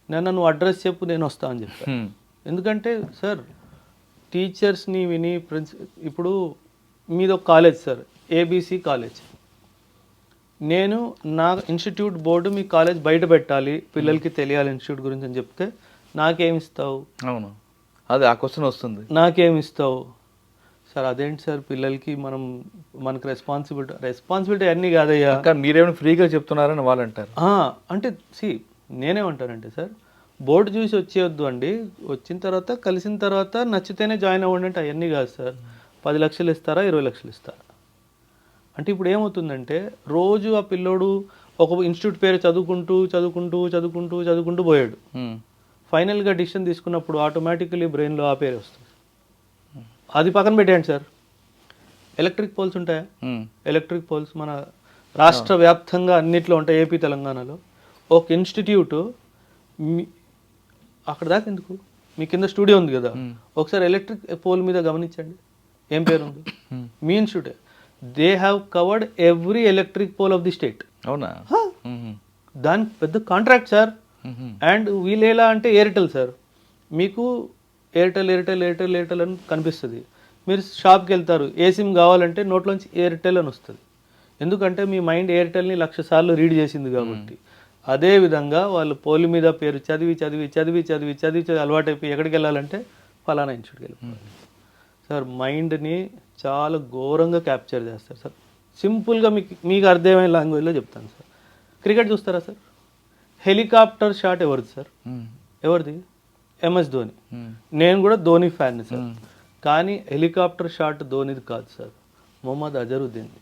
నువ్వు అడ్రస్ చెప్పు నేను వస్తా అని చెప్పాను. ఎందుకంటే సార్ టీచర్స్ని విని ఇప్పుడు మీది ఒక కాలేజ్ సార్, ఏబీసీ కాలేజ్. నేను నా ఇన్స్టిట్యూట్ బోర్డు మీ కాలేజ్ బయట పెట్టాలి, పిల్లలకి తెలియాలి ఇన్స్టిట్యూట్ గురించి అని చెప్తే నాకేమిస్తావు? అవును, అదే ఆ క్వశ్చన్ వస్తుంది. నాకేమిస్తావు సార్? అదేంటి సార్, పిల్లలకి మనకు రెస్పాన్సిబిలిటీ అన్నీ కాదయ్యా. మీరేమైనా ఫ్రీగా చెప్తున్నారని వాళ్ళు అంటారు. అంటే నేనేమంటానంటే సార్, బోర్డు చూసి వచ్చేయొద్దు అండి, వచ్చిన తర్వాత కలిసిన తర్వాత నచ్చితేనే జాయిన్ అవ్వండి అంటే అవన్నీ కాదు సార్. 10 లక్షలు ఇస్తారా, 20 లక్షలు ఇస్తారా అంటే ఇప్పుడు ఏమవుతుందంటే రోజు ఆ పిల్లోడు ఒక ఇన్స్టిట్యూట్ పేరు చదువుకుంటూ పోయాడు. ఫైనల్గా డిసిషన్ తీసుకున్నప్పుడు ఆటోమేటికలీ బ్రెయిన్లో ఆ పేరు వస్తుంది. అది పక్కన పెట్టేయండి సార్. ఎలక్ట్రిక్ పోల్స్ ఉంటాయా? ఎలక్ట్రిక్ పోల్స్ మన రాష్ట్ర వ్యాప్తంగా అన్నిట్లో ఉంటాయి, ఏపీ తెలంగాణలో. ఒక ఇన్స్టిట్యూట్ అక్కడ దాకా ఎందుకు, మీ కింద స్టూడియో ఉంది కదా, ఒకసారి ఎలక్ట్రిక్ పోల్ మీద గమనించండి, ఏం పేరు ఉంది? మీ institute. They have covered every electric pole of the state. అవునా? దానికి పెద్ద కాంట్రాక్ట్ సార్. అండ్ వీళ్ళు ఎలా అంటే ఎయిర్టెల్ సార్, మీకు ఎయిర్టెల్ అని కనిపిస్తుంది. మీరు షాప్కి వెళ్తారు, ఏ సిమ్ కావాలంటే నోట్లోంచి ఎయిర్టెల్ అని వస్తుంది. ఎందుకంటే మీ మైండ్ ఎయిర్టెల్ని 1,00,000 సార్లు రీడ్ చేసింది కాబట్టి. అదే విధంగా వాళ్ళు పోలి మీద పేరు చదివి అలవాటైపోయి ఎక్కడికి వెళ్ళాలంటే ఫలానా ఇన్స్టిట్యూట్కి వెళ్ళిపోవాలి సార్. మైండ్ని చాలా ఘోరంగా క్యాప్చర్ చేస్తారు సార్. సింపుల్గా మీకు అర్థమైన లాంగ్వేజ్లో చెప్తాను సార్. క్రికెట్ చూస్తారా సార్? హెలికాప్టర్ షాట్ ఎవరిది సార్? ఎవరిది? MS ధోని. నేను కూడా ధోని ఫ్యాన్ సార్. కానీ హెలికాప్టర్ షాట్ ధోనిది కాదు సార్, మొహమ్మద్ అజరుద్దీన్.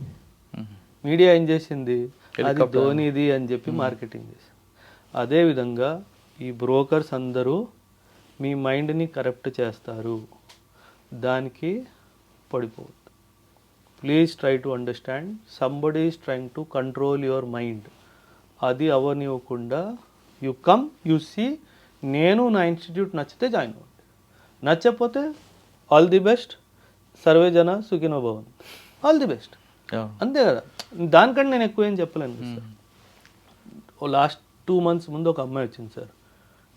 మీడియా ఏం చేసింది, అది ధోనిది అని చెప్పి మార్కెటింగ్ చేసింది. అదేవిధంగా ఈ బ్రోకర్స్ అందరూ మీ మైండ్ని కరప్ట్ చేస్తారు, దానికి పడిపోవద్దు. Please try to understand, somebody is trying to control your mind. అది అవనివ్వకుండా యు కమ్, యు సీ. నేను నా ఇన్స్టిట్యూట్ నచ్చితే జాయిన్ అవ్వండి, నచ్చకపోతే ఆల్ ది బెస్ట్, సర్వే జన సుఖినో భవన్, ఆల్ ది బెస్ట్, అంతే కదా. దానికంటే నేను ఎక్కువ ఏం చెప్పలేను సార్. ఓ లాస్ట్ 2 months ముందు ఒక అమ్మాయి వచ్చింది సార్,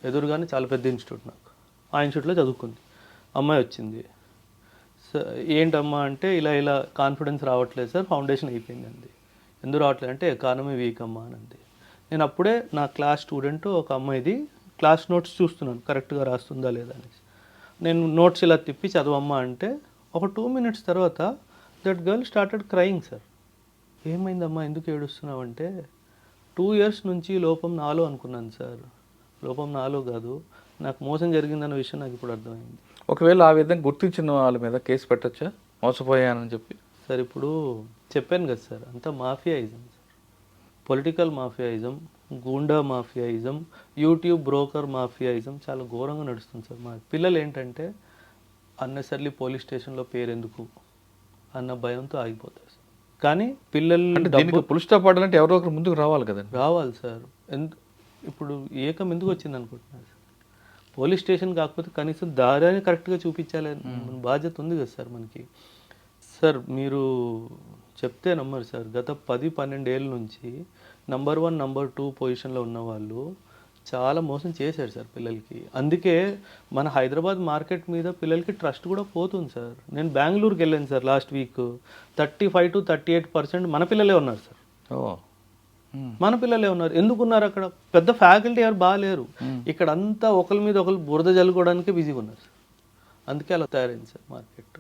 ఎదురుగానే చాలా పెద్ద ఇన్స్టిట్యూట్, నాకు ఆ ఇన్స్టిట్యూట్లో చదువుకుంది అమ్మాయి వచ్చింది. ఏంటమ్మా అంటే ఇలా కాన్ఫిడెన్స్ రావట్లేదు సార్, ఫౌండేషన్ అయిపోయింది అంది. ఎందుకు రావట్లేదు అంటే ఎకానమీ వీక్ అమ్మా అని అంది. నేను అప్పుడే నా క్లాస్ స్టూడెంట్ ఒక అమ్మాయిది క్లాస్ నోట్స్ చూస్తున్నాను, కరెక్ట్గా రాస్తుందా లేదా అనేసి. నేను నోట్స్ ఇలా తిప్పి చదవమ్మా అంటే ఒక 2 minutes తర్వాత that girl started crying sir. ఏమైందమ్మా, ఎందుకు ఏడుస్తున్నావు అంటే 2 years నుంచి లోపం నాలో అనుకున్నాను సార్. లోపం నాలో కాదు, నాకు మోసం జరిగిందన్న విషయం నాకు ఇప్పుడు అర్థమైంది. ఒకవేళ ఆ విధంగా గుర్తించిన వాళ్ళ మీద కేసు పెట్టచ్చా, మోసపోయానని చెప్పి? సార్ ఇప్పుడు చెప్పాను కదా సార్, అంతా mafiaism sir. Political mafiaism, goonda mafiaism, YouTube broker mafiaism చాలా ఘోరంగా నడుస్తుంది సార్. మా పిల్లలు ఏంటంటే అన్నెసర్లీ పోలీస్ స్టేషన్లో పేరు ఎందుకు అన్న భయంతో ఆగిపోతారు సార్. కానీ పిల్లలు పులి స్టాప్ పడాలంటే ఎవరో ఒకరు ముందుకు రావాలి కదండి. రావాలి సార్. ఇప్పుడు ఏకం ఎందుకు వచ్చింది అనుకుంటున్నారు సార్? పోలీస్ స్టేషన్ కాకపోతే కనీసం దారిని కరెక్ట్గా చూపించాలి బాధ్యత ఉంది కదా సార్ మనకి. సార్ మీరు చెప్తే నమ్మరు సార్, గత 10-12 ఏళ్ళ నుంచి నంబర్ 1, నంబర్ 2 పొజిషన్లో ఉన్న వాళ్ళు చాలా మోసం చేశారు సార్ పిల్లలకి. అందుకే మన హైదరాబాద్ మార్కెట్ మీద పిల్లలకి ట్రస్ట్ కూడా పోతుంది సార్. నేను బెంగళూరుకి వెళ్ళాను సార్ లాస్ట్ వీక్, 35 to 38% మన పిల్లలే ఉన్నారు సార్. మన పిల్లలే ఉన్నారు. ఎందుకున్నారు అక్కడ? పెద్ద ఫ్యాకల్టీ ఎవరు బాగాలేరు. ఇక్కడ అంతా ఒకరి మీద ఒకరు బురద జల్లుకోవడానికి బిజీగా ఉన్నారు సార్. అందుకే అలా తయారైంది సార్ మార్కెట్.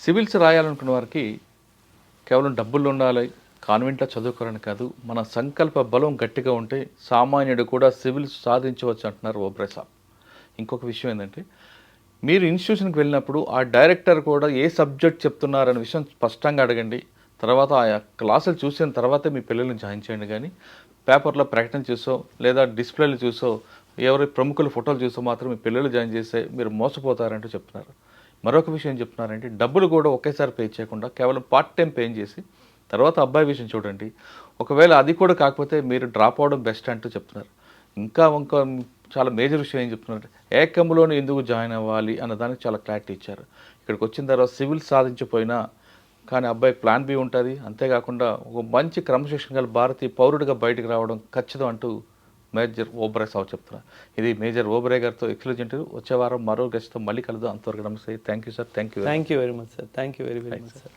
సివిల్స్ రాయాలనుకున్న వారికి కేవలం డబ్బులు ఉండాలి, కాన్వెంట్లో చదువుకోవాలని కాదు, మన సంకల్ప బలం గట్టిగా ఉంటే సామాన్యుడు కూడా సివిల్స్ సాధించవచ్చు అంటున్నారు ఓబ్రాయ్ సాబ్. ఇంకొక విషయం ఏంటంటే, మీరు ఇన్స్టిట్యూషన్కి వెళ్ళినప్పుడు ఆ డైరెక్టర్ కూడా ఏ సబ్జెక్ట్ చెప్తున్నారనే విషయం స్పష్టంగా అడగండి. తర్వాత ఆ క్లాసులు చూసిన తర్వాతే మీ పిల్లల్ని జాయిన్ చేయండి. కానీ పేపర్లో ప్రకటన చూసో లేదా డిస్ప్లేలు చూసో ఎవరి ప్రముఖుల ఫోటోలు చూసో మాత్రం మీ పిల్లలు జాయిన్ చేస్తే మీరు మోసపోతారంటూ చెప్తున్నారు. మరొక విషయం ఏం చెప్తున్నారంటే, డబ్బులు కూడా ఒకేసారి పే చేయకుండా కేవలం పార్ట్ టైం పే చేసి తర్వాత అబ్బాయి విషయం చూడండి. ఒకవేళ అది కూడా కాకపోతే మీరు డ్రాప్ అవడం బెస్ట్ అంటూ చెప్తున్నారు. ఇంకా చాలా మేజర్ విషయం ఏం చెప్తున్నారు, ఏకంలోనే ఎందుకు జాయిన్ అవ్వాలి అన్న దానికి చాలా క్లారిటీ ఇచ్చారు. ఇక్కడికి వచ్చిన తర్వాత సివిల్ సాధించిపోయినా కానీ అబ్బాయి ప్లాన్ బి ఉంటుంది. అంతేకాకుండా ఒక మంచి క్రమశిక్షణ గల భారతీయ పౌరుడిగా బయటకు రావడం ఖచ్చితం అంటూ మేజర్ ఓబ్రాయ్ సాబ్ చెప్తున్నారు. ఇది మేజర్ ఓబ్రాయ్ గారితో ఎక్స్క్లూజివ్. వచ్చే వారం మరో గెస్ట్తో మళ్ళీ కలుద్దాం. అంతవరకు నమస్తే. Thank you sir. Thank you very much sir. Thank you very much sir.